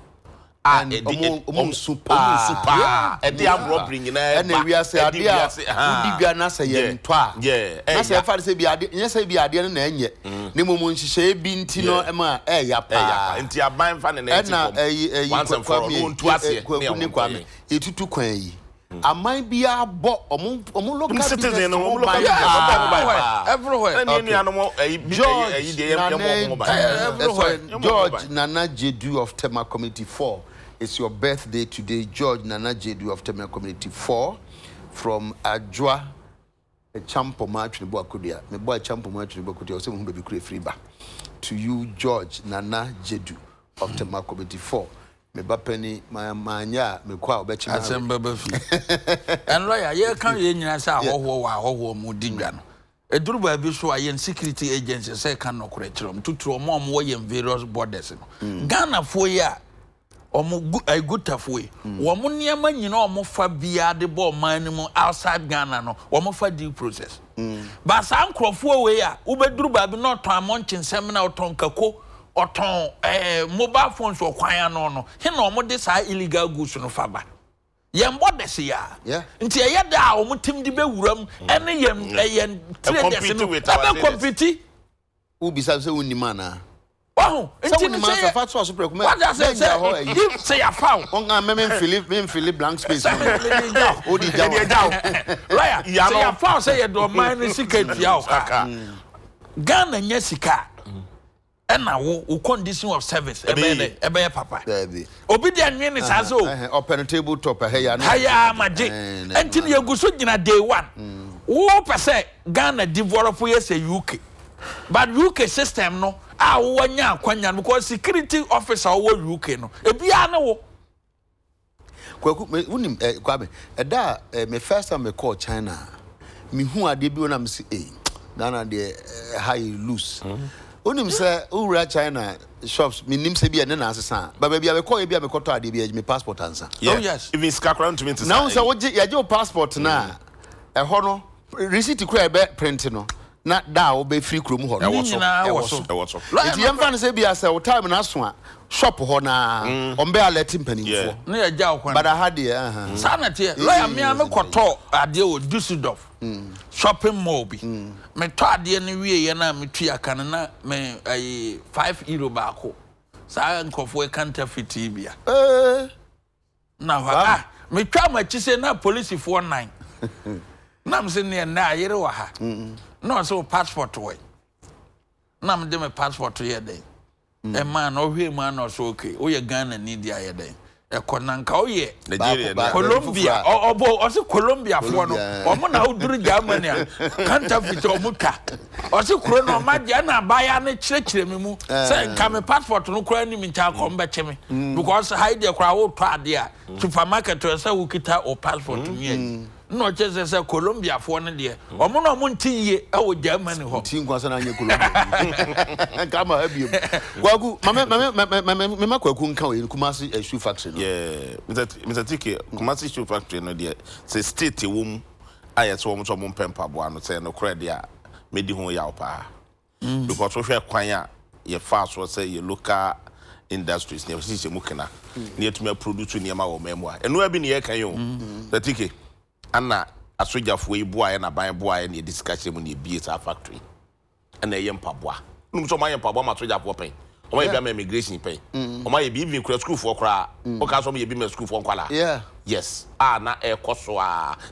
super e dey am robbery nyina na wi ase ade a udi bia na se ye nto a na se fa se bia ade nya se bia ade na enye ne momo nhihye bi nti no ema ya pa nti aban fa ne na once and for all nto ase ne kwame etutu kwan yi amai bia bo omo local citizen no everywhere George Nana Jedu of Tema Community 4. It's your birthday today, George Nana Jedu of Tema Community 4 from Adwa Champo Match Boakudia. Me boy Champo Match Boakudia say mo be free ba. To you George Nana Jedu of Tema Community 4. Me ba penny my manya me kwa obechi na asemba ba fi en lawyer ye kan ye nyina sa ahoho mu digwa no eduru ba bi so ayen security agency say kan no kore kirom tuturo mo wo ye various borders no Ghana fo ya gutafo yi wo mo niam nyina o mo fa bia de bo man ni mo outside Ghana no wo mo fa due process ba sa nkrofo we ya wo beduru ba bi no ton amonchinsem na oton kako oton mobile phones or kwan no he na omo de sa illegal goods no fa ba yem borders ya nti ye da omo tim di be wuram ene yem traders no be compete who be say unima na nti ni say fa so super kuma say ya found on me Philip blank space o di jaw right say ya found say ye do man secret ya o kaka Ghana nya sika na wo condition of service ebe papa obi de anwe ni sa so open table top ya na haya maje enti ne guso gina day 1 wo pese Ghana develop yes UK but UK system no a wo nya akwanya because security officer wo UK no ebia na wo kwaku unim kwabe eda me first time me call China me hu ade bi wona me say Ghana de high loose Unim say ura China shops minim se bia na asesa ba bia be call bia me koto ade bia me passport answer. Yeah. Oh yes. Even scakran to me to Now say woje ya je passport na e ho no receipt kura be print no na da wo be free krom ho. E wo so. It yam fan say bia say wo time na so a shop ho na on be alert mpanimfo. Na ya ja okwan. But I had the Sanate lawyer me am koto ade o Düsseldorf. Shopping mall bi. Me to ade ne wie ye na me tua kan na me €5 baako. Sa nkofo counterfeit bia. Na ha me twa ma chi se na police for 9. Na me se ne na ayere wa ha. No so passport way. Na me de me passport ye dey. E man o hwe man no so okay. O ye Ghana ni dia ye dey. Ekonanka oye Nigeria Colombia o se Colombia fo no o mo na oduru Germany counterfeit o muka o se kuro no ma dia na baya ne kirekire me mu say nka me passport no kura ni mi ncha ko mbeche me because hide kura wo to ade a supermarket o say wo kita o passport mi no chese say Colombia fo no de o mo no mo ntiye e wo Germany ho tin kwasa na anye Colombia kama habiem kwagu mama kwaku nka we Kumasi shoe factory no yeah Mr. Tiki Kumasi shoe factory no de say state wom ayet wo mo mpempa bo ano say no kra de a medi ho ya opa because wo hwe kwan a ye fa so say ye local industries ne se mukena ne etuma produce ne ma wo memo a eno abi ne ye kan yo Mr. Tiki ana asojafo yi boa na ban boa na discussion mu na bie sa factory ana ye mpaboa num so man mpaboa ma asojafo pen o ma ye bi immigration pen o ma ye bi even kura school for kura o ka so ma ye bi school for kwala yeah yes na e koso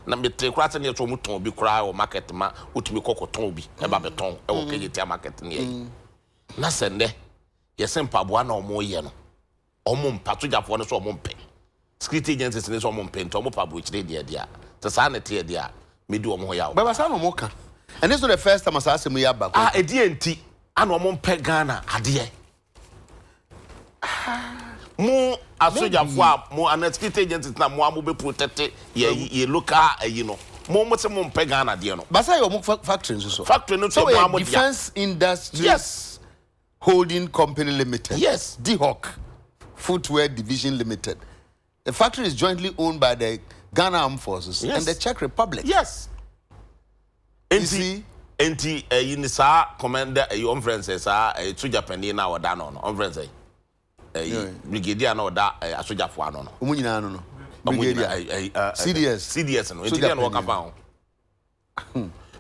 na mete kura se ne so mu ton bi kura o market ma utumi kokoton bi e ba beton e wo kejeti market ne na sende ye se mpaboa na o mo ye no o mo mpatojafo ne so o mo pen security agencies ne so o mo pen to mo pabo chire dia to sanity dia me do omo ya baba sa no mo ka and this is the first time I say me ya back edi enti ana omo mpe Ghana ade mo asojafo a mo an security agencies na mo amo be protect ye local you know mo se mo mpe Ghana ade no basa yo mo factory so factory no to mo amo dia Defense Industries yes Holding Company Limited yes DHOC Footwear Division Limited. The factory is jointly owned by the Ghana Armed Forces and the Czech Republic. Yes. Enti unisa commander on friends to Japan na oda no on friends brigadier na oda asoja fo ano no. Omu nyina no no. Brigadier CDS no. Enti na work fa ho.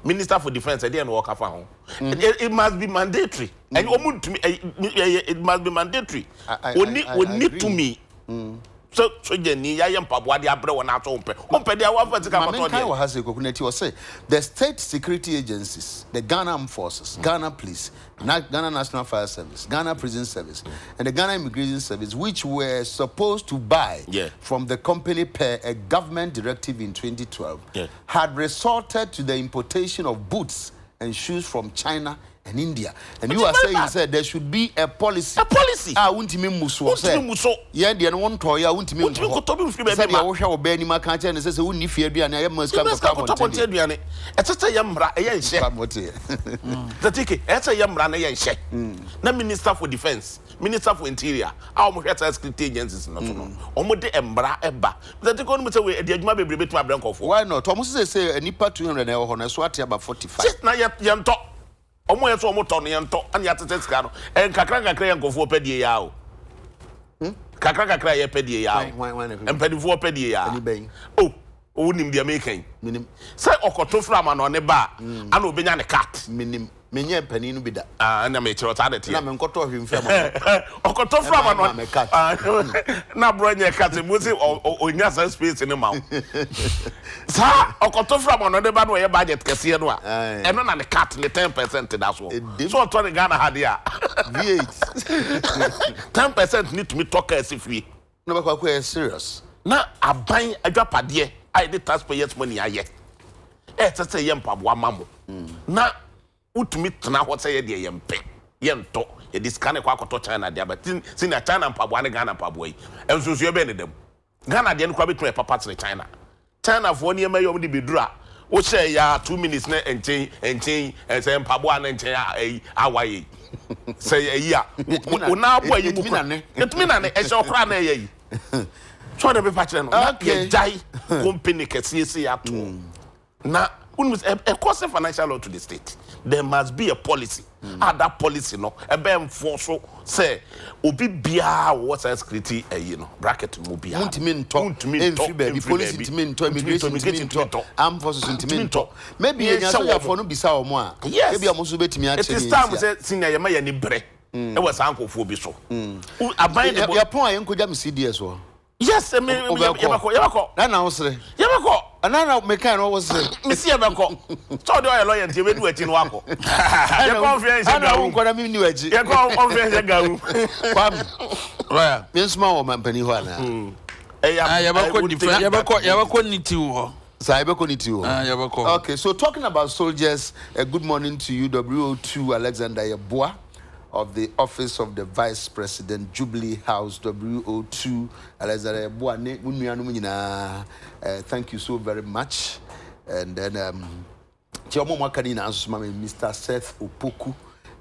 Minister for Defense dey na work fa ho. It must be mandatory. And it must be mandatory. Oni to me. So Jenny, I am Pabwa, the Abra, one out on their one vertical. Has a coconut or say the state security agencies, the Ghana Armed Forces, Ghana Police, Ghana National Fire Service, Ghana Prison Service, and the Ghana Immigration Service, which were supposed to buy from the company per a government directive in 2012, had resorted to the importation of boots and shoes from China and India. And you are saying said there should be a policy. A policy. Won't me muso. Yeah, the one toy, I won't me muso. Said I wish I would bear any more country and says, wouldn't if you be an I must come to come. It's a yamra, a yen share. The ticket, it's a yamra, a yen share. The Minister for Defense, Minister for Interior, our Mokata security agencies, not to know. Omode embra eba. The economy away, the Ajma be to my blanco. Why not? Thomas say a nipa 200 on a swati about 45. Sit na yam talk. Omo yeso omo ton yen to an yatete sika no en kakra yankofo pedie ya o kakra ye pedie ya en pedifo pedie ya oh onim dia mekan minim say okoto frama no ne ba an obenya ne cat minim menye pani no bi da na me chiro ta de te na me nkoto hwemfam okoto frama no na bro nye cat mo se onya sa space ne ma sa okoto frama no de ba no ye budget kese no a eno na ne cat ne 10% da so so to ne Ghana ha dia V8 10% need to me talk as if we no ba kwa serious na aban adwapade ai the taxpayers money aye say yem pabwa mamo na utumi tena ho say ye yempe yento ye diskane kwa akoto China dia but sin na China pabwa ne Ghana pabwa yi ensusu ye be ne dem Ghana dia no kwa betu e papa tene China fo ne ma yom de bedura wo share ya 2 minutes na enchen say pabwa na enchen awaye Say a year. Now, boy, you mean, it mean, I shall cry na ye. Try to be patching. Okay, die company can see at home. Now, when was a cost of financial law to the state, there must be a policy. That policy, no, a bam for so say, Obi Bia, what's a security, bracket Mobia. The policy to mean to immigration to armed forces to maybe a shower for no Bissau more. Yes, maybe I must bet me. It is time we said, Senior Yamay break. It was uncle for Bissau. I bind your point, Uncle Jam CD as well. Yes, I mean, Yabako. And now say, Yabako. And now Mecan always say, Monsieur Bako. So do I lawyer to do it in Wako. Your conference, I don't what I mean, you edge. Your conference, well, Miss Small man, Pennywana. Yabako need to. Cyber need to. Okay, so talking about soldiers, a good morning to you, WO2 Alexander Yeboah of the Office of the Vice President, Jubilee House, WO2 Alexander Yeboah. Thank you so very much. And then Omomo Kanina answer Mr. Seth Opoku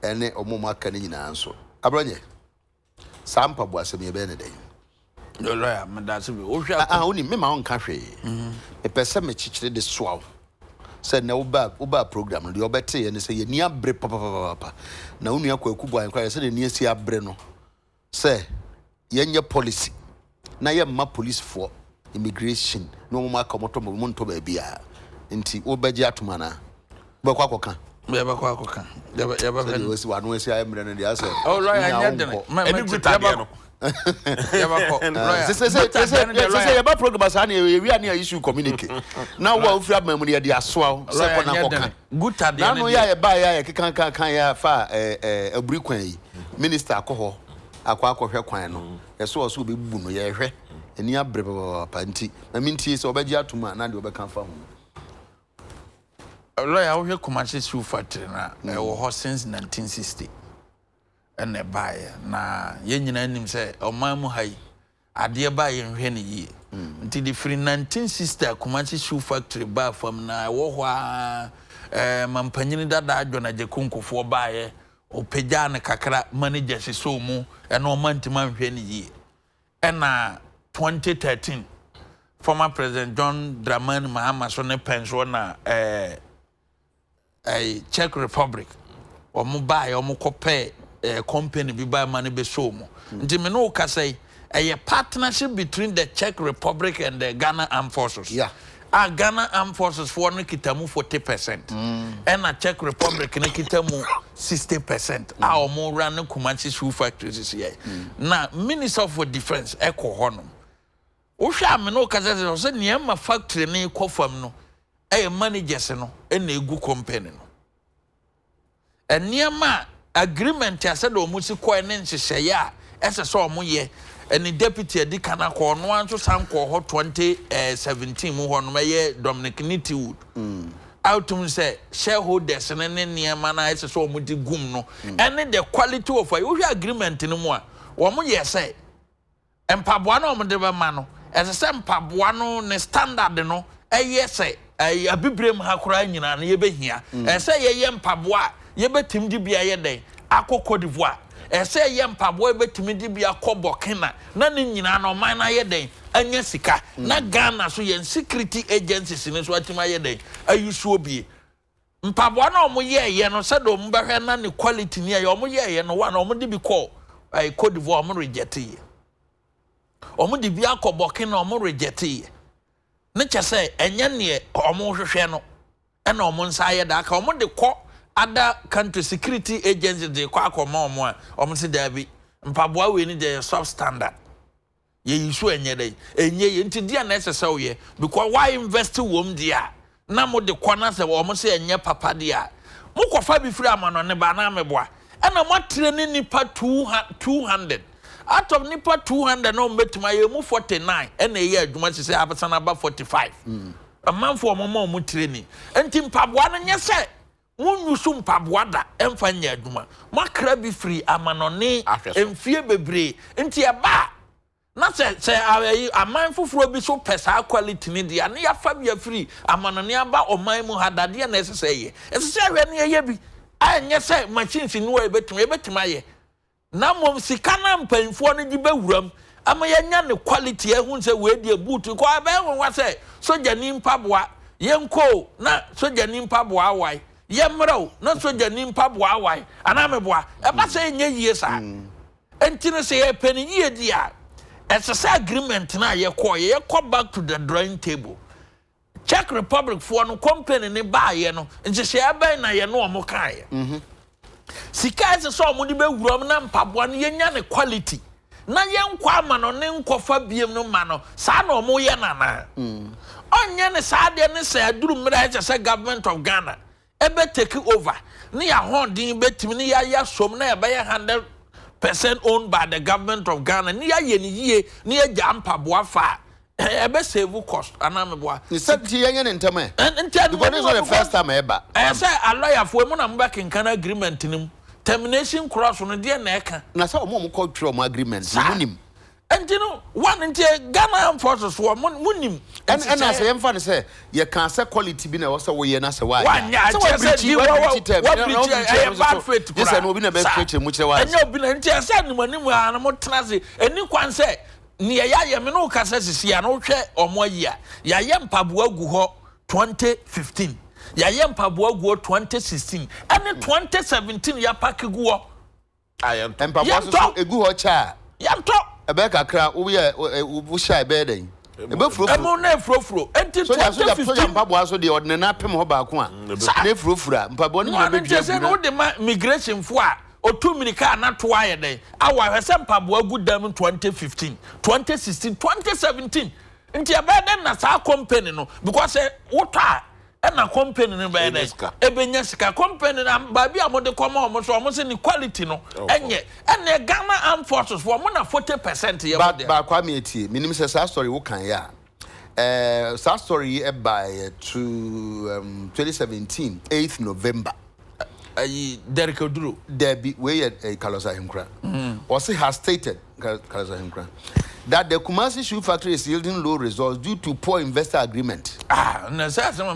and Omomo Kanina answer. Abranye. Sampa Boasemi Benedict. No lawyer, that's only me my own country. A person may teach the swell. Said no uba program, the obete, and say, near bre papa. Now, only a kuba and cry, said, near Sia Breno. Say, your policy. Now, you're my police for immigration. No more comoto monto baby. Inti Obeja to mana. Bakwakoka. Yabakwakoka. Yabaka was one way I am running the answer. Oh, right, I didn't. Say about programs we are near issue communicate. Now we have memory at the aswell. Good time. Now we are by a can far a briquay minister alcohol. Aquaco Quano. As well as will be boom, yeah, and near Breva Panty. I mean, tea is Obeja to man and you become found. A lawyer out here commercial shoe factory now since 1960. And a buyer na yenyina nim say oman mu hai ade ba ye hwe ne yi nti the free 1960 Kumachi shoe factory ba fam na wo ho a mampanyini dada adwona je kunkofo ba ye opegya ne kakra manager se so mu e no mantima hwe ne yi e na 2013 former president John Dramani Mahama so ne pension na Czech Republic omo ba ye omo kopɛ company bi buy money be show mo nti me no ka say a partnership between the Czech Republic and the Ghana Armed Forces. Yeah. Ghana Armed Forces for no kitamu 40%. And a Czech Republic no kitamu 60%. Our more run no Kumachi shoe factories here. Now Minister for Defense echo honum. Osha me no ka say niema factory ne kofam no managers no and a good company no. And niema agreement I said omusi ko ene nhyehyeye a ese so omo ye ene deputy adikana ko no anso sanko ho 2017 mu ho no ye Dominic Nitiwood outum say shareholders ne niema na ese so omo di gum no ene the quality of your agreement no mu a omo ye say empaboa na omo de be ma no ese say empaboa no ne standard no say abibrem ha kora nyina na ye behia ese ye empaboa ye betim di bia ye den akọ Cote d'Ivoire ese ye mpabo betim di bia akọ Burkina na ne nyina na oman na ye den anya sika na Ghana so ye security agencies ne so atima ye den ayusu obi mpabo na omo ye no se do omo behwe na ne quality ne ye omo ye no wa na omo di bi call Cote d'Ivoire omo reject ye omo di bia akọ Burkina omo reject ye ne chese enya ne omo hwehwe no na omo nsa ye da ka omo de kọ other country security agencies they kwa omo say there be mpaboa we ni the substandard ye isu enye ye nti dia na ese say ye because why invest wom dia na mo de kwana say omo say enye papa dia mo kofa bi free amano ne ba na meboa e na mo training nipa 200 out of nipa 200 no metima ye mu 49 e na ye adwuma say abasa na ba 45 a man for mo training enti mpaboa no nye say won yusu mpaboada emfa nya adwuma makra bi free amanone emfie bebre nti e ba na se aman foforo bi so pesa quality ni dia na ya fa bi free amanone aba oman mu hadade na esese ye esese hwe na ye bi anya say machines ni wo ebetima ye na mom sika na mpanfo no di bewuram ama yenya ne quality ehun say we di boot ko abe won say soja ni mpaboa yenko na soja ni mpaboa awai yemro na soja ni mpaboa awai ana meboa e ba say nye yie sa entine say e pani yie dia ese agreement na ye call back to the drawing table. Czech Republic for no company ni ba ye no nje she aben na ye no omo kan ye sika ese so omo di be wuram na mpaboa no yenya ne quality na ye nkwa ama no ne nkofa biem no ma no sa na omo ye nana onye ne sa de ne sa aduru mra ese se government of Ghana ebe take over ne ya hondin betimi ne ya som na ebe ye 100% owned by the government of Ghana ne ya ye ni yie ne ya ja mpaboa fa ebe save cost anameboa you said yenye ntame because this is the first time ever say a lawyer for mo na mba kenkana agreement nim termination clause no de na eka na say omo call through my agreement munim and you know one into Ghana forces for munim and as I am fan say you can say quality bi na wo say wo ye na say why so what bad faith this and obi na be preach mu kire why and you obi na ntia say animanim ana mo tena se eni kwan say ni ya ye me no kasa sisi ya no hwe omo yi ya ye mpaboa gu ho 2015 ya ye mpaboa gu 2016 and 2017 ya pack gu ho ayen mpaboa so egu ho cha ya nto ebe kakra wo ye wo shy be den ebe furofuro emo na furofuro enti 2015 mpaboa so de ordinary na pem ho ba ko a na furofura mpaboa ni be dua se no de migration fo a otu minika na to aye den awa hwese mpaboa gu dam 2015 2016 2017 nti ebe den na sa company no because wota na company no be den ebenya sika company na ba bia mo de koma o mo so mo se ni quality no enye ene Ghana Armed Forces for mo na 40% ye mo de ba kwa me etie minim se sa story wo kan ya sa story e by to 2017 8th November Derek Oduro Debbie we Kalosa Himkra also has stated Kalosa Himkra that the Kumasi shoe factory is yielding low results due to poor investor agreement.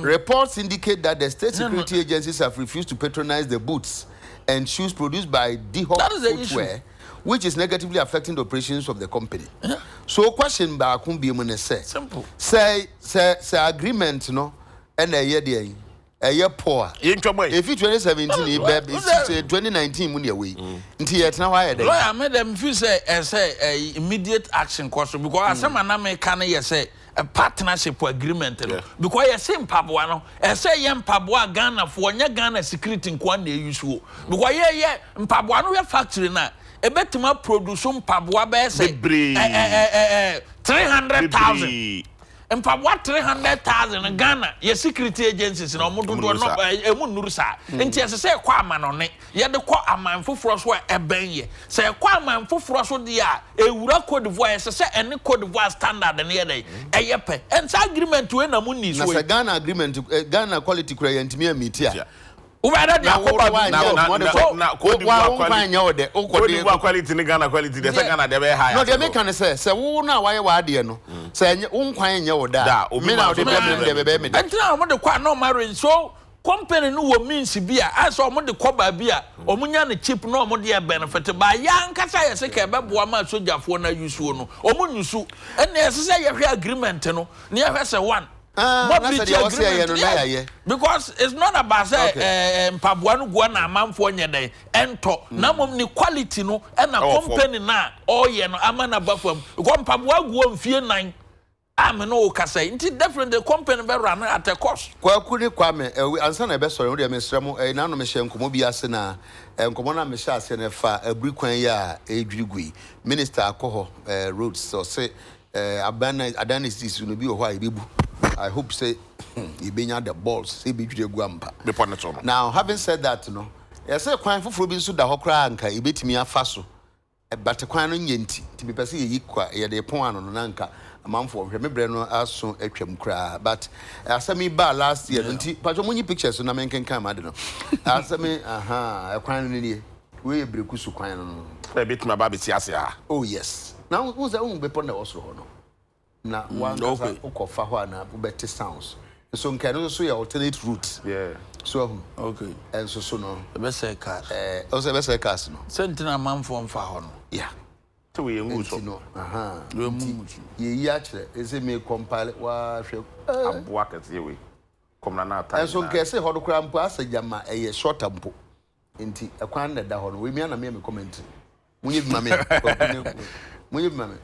Reports indicate that the state security agencies have refused to patronize the boots and shoes produced by D-Hawk Footwear, which is negatively affecting the operations of the company. So question ba kumbi mo ne say simple say agreement no and a year poor. If 2017 2019 mun away. Nti yet na why dey. Lawyer made them feel say immediate action cost because asema na me kan ye say a partnership agreement no because you say mpaboa no say ye mpaboa Ghana for nya Ghana security nkwa na use wo because ye mpaboa no factory na ebetima produce mpaboa be say 300,000 mpaboa 300,000 Ghana ye security agencies na omodo do no emu nuru sa enti ese say kwa amanone ye de kwa aman foforo so eben ye say kwa aman foforo so de a ewura Cote d'Ivoire ese say ene Cote d'Ivoire standard na ye dey eyepe enti agreement we na mu ni so na say Ghana agreement Ghana quality kura ye ntimi amiti a Ubada dia koba na Cote d'Ivoire quality ni Ghana quality de say Ghana de be high. No, they make an say wo na waye wa de no. Say unkwan nye wo da. Me na de be me. Entina mo de kwa no marriage so company no wo means bia as o mo de koba bia o mo nya ne chip no mo de benefit ba ya nkasa ye se ka be boa ma sojafo na use no o mo nyusu ene ye se ye hwe agreement no ne ye hwe se one because it's not about say mpaboa no go na amanfo nye den ento na mom ni quality no e na company na oye no amana bafam because mpaboa go mfie nan am no kasa nti different the company be run at a cost kwakuri kwame ansa na be sori wo de mesremo na no me hye nkomo bi ase na nkomo na me hye ase na fa abri kwan ya edwirigui minister akoho roads so say Adanis no bi ho a ebebu I hope say you benya the balls say be twa guampa now having said that no yes say kwan foforo bi so da hokra anka ebetimi afa so but kwan no nyenti ti be pese yi kwa ye de pon ano no nanka amanfo hwe mebre no aso atwam kra but asami ba last year nti pacho munyi pictures na menkenkan ma de no asami kwan no ni we breku su kwan no ebetimi ba be ti ase ha oh yes now who's that be pon the osro no na one ukofa ho na ubeti sounds So can also your alternate route. Yeah. So Okay. And so no. The best cars. Also best cars no. Sentina man from Fahon. Yeah. So we move so. No. Aha. Ye actually is it me compile wa hwe. Aboa kese we. Come na time. And so can say how the cram pass a jama a short tempo. Inti a kwan da hon. We me na me comment. Munye mame. Munye mame.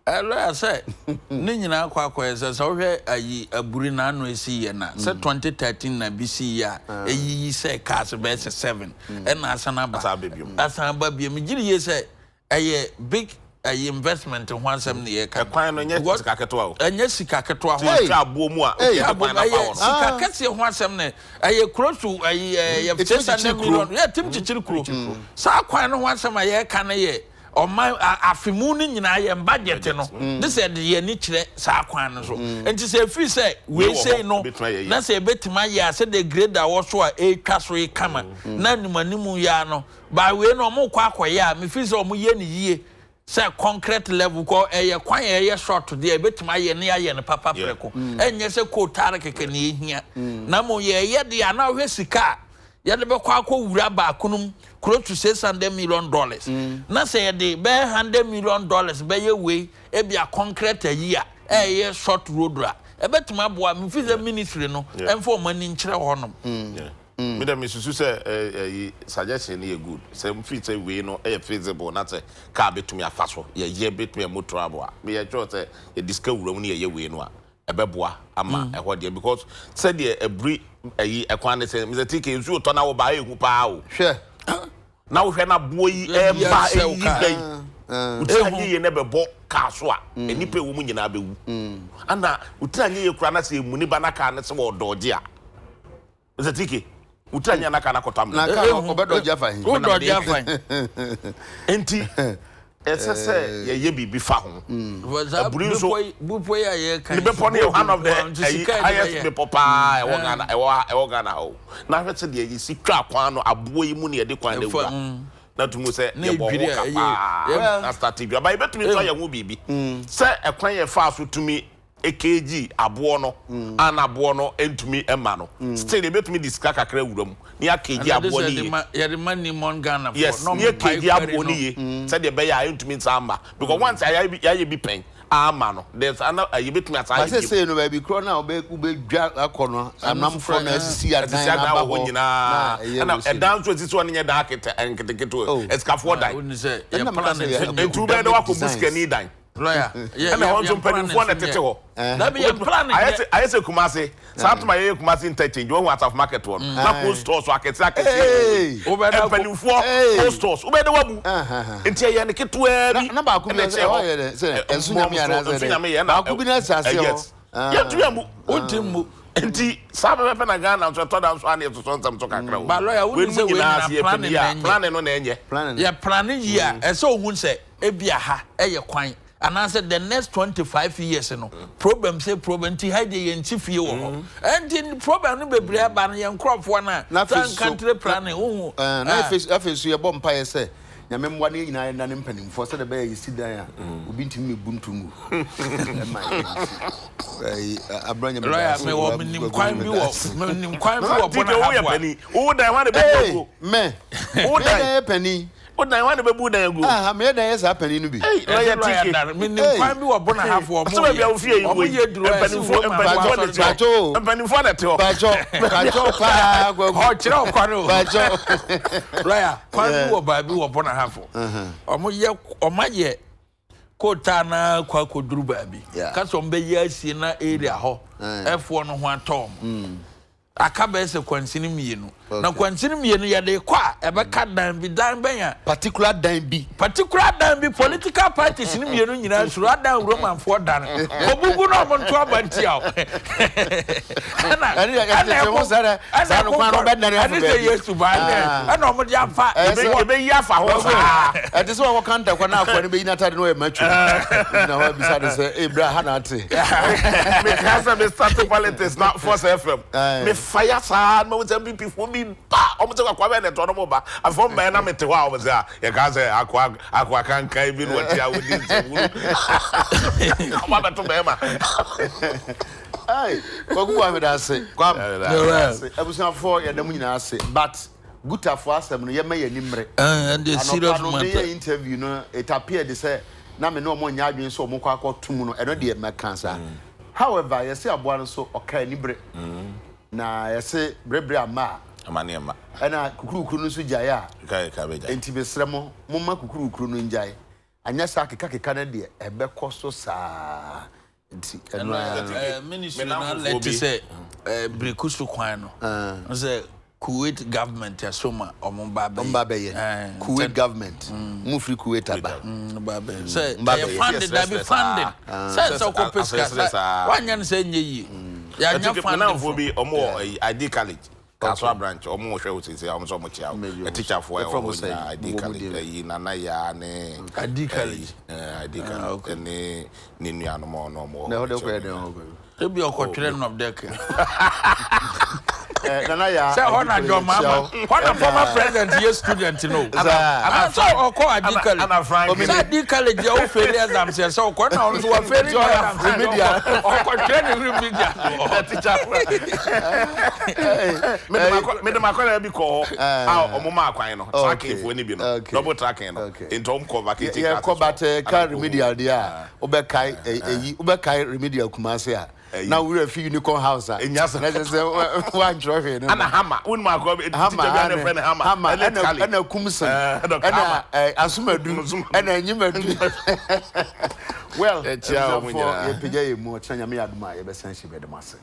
I say, Nina Quack says, okay, a burina no see na. Said 2013 na BC ya, a ye say cast best 7. And as an ababium. As an ababium, you say a big investment in 170 acre. A quine on your cacato. And yes, Cacato, Bomoa, Sicacassi 170. A close to a million. Yeah, Tim Chichiku. So I quite know once a year can a year. Or my afimuni nyina ye budget no this said ye ni kire sa kwan no so enti say free say we say no na say betima ya say the grade that was so e twa so e kama na nimanimu ya no ba we no mo kwa akoya me free say o mo ye ni yie say concrete level ko ye kwan ye short there betima ye ne ye ne papa preko enye say ko tare keke ne ehia na mo ye de ana hwe sika ya de be kwa wura ba kunum close to $600 million. Na say the be $100 million be ye way e be a concrete a year ye short road ra e betima boa me fi ministry no em for money nkyere honom me dem susu say suggestion e good say me fit say we no e feasible na say car betumi afaso ye betumi motor aboa me ye sure say ye discuss wura mu ne ye we no a ebeboa ama ehwo de because say the ebri ekwan ne say me take nsu to na wo ba ehu pa o hwe na wo hwe na boyi emba eyi utanye ye ne bebo ka so a enipa wo mu nyina bewu ana utanye ye kura na say muni ba na ka ne se wo doje a me take utanye na ka na kotam na ka obedoje afan obedoje afan enti ese say ye bibi fa ho aburi so bupo ya ye kan be pon one of the highest people pa e wo Ghana ho na hwete de ye si twa kwan no abo yi mu ne de kwan de wa na tumu say ye bo wo kapa na start bi ba betumi so ye ho bibi say e kwan ye fa so tumi ekg abo no anabo no entumi ema no still e betumi discuss kakra wuram ni akg abo ni ye de man ni mon Ghana for no akg abo ni ye say de be ya entumi samba because once ya be pen ama no there's another you betumi aside I say no baby kro na obe dwa akono anam from SC at na ba ho nyina na e dance with this one nya da akete escafo dan e plan e tu be no akobuska ni dan lawyer na hon so mpanimfo na tete ho na be plan I say kumase satuma ye kumase interchange wo out of market one na post stores akete mpanimfo post stores ube de wabu enti ye ne ketua bi na ba ku bi say ensu nyame ya na say ba ku bi na sase ho ye tuamu otimmu enti sabe be na Ghana so to dan so ane so nsam so kakra wo ba lawyer wo say we na plan no na enye ya plan ya e say ohun say e bia ha e ye kwan and I said the next 25 years no problem say problem ti hide ye ntifie wo ho and the problem no bebre aba no ye nkrofo na san country planning wo na afesu ye bom pa ye say nyame mwa ne nyina na ne mpanimfo say the be ye sidan a obi ntimi buntungu abranya me lawyer me wo nim kwan bi wo bona ha wo dan wa de be me wo dan pani o dan wa de bebu dan agu me dan yes apani no bi lawyer tike me nim kwan bi wo bona ha fo so be a fie yi wo empanifo na te ho bacho pa ho kire o kwaro bacho lawyer kwan bi wo ba bi wo bona ha fo o maye kota na kwa koduru ba bi ka so mbe ye asie na area ho efo no ho atom akaba ese kwansini mienu na kwansini mienu ya de kwa ebe ka dan bi dan benya particular dan bi political parties ni mienu nyina suru adan roman for dan obugu no mo nto abantia o ana mo sare no kwa no be dan ana se yesu ba ana mo dia fa ebe yi afa ho fa e dey so wo kanta kwa na akwa ne be yi na tade no e matchu na wa bisa de say ebra ha na ate me kasa be start politics not force fm me fire sa mo say people me ba o mo say kwa be ne to no mo ba afo mba na mete wa o mo say ya ka say akwa kan kai bi no tia wodi nse wuru o ma beto be ma Hey, Kokuwa me da say. Kwam. Ebusuafo ye dem nyina ase, but Gutafo asem no ye ma ye nimre. And the serious matter. Interview no it appeared they say na me no mo nya adwen so mo kwa tum no eno de me kansa. However, you say aboa no so oka nibre. Na you say brebre ama amane ama. Ena kukurukuru no so jaye a. Ka be jaye. Enti besremo mo ma kukurukuru no njaye. Anya sa keka na de ebe koso sa. Ministry now let say Brekusu kwan no. Say Kuwait government Nsroma Ombabe Kuwait government mu free Kuwait aba Ombabe say funded that be funded say so ko peska wanya say nyi ya nya funded for be omo ID college Kaswa branch omo hwe wote say omo so mo chia a teacher for ID college na ya ne ID college ID college ne nua no mo na ho de ko de ho e bi okotwere no dek Nana ya. Say honor your mama. Honor former president, yes student, you know. I'm so call Adekye. I'm Frank. Say Adekye, you failure exam. Say so. Kwa na onso wa failure remedial. Kwa training remedial. Teacher. Me de makola bi ko. Ah, omoma akwan no. Tracking for any bi no. Double tracking no. Into om cover kiti. Yeah, cover car remedial there. Obekai remedial Kumasi a. Now we are unicorn house. Yes, let's say one trophy. And a hammer. Hammer. And a kumson. And a asuma and a human. Well, it's your PJ more China me admire, essentially, the master.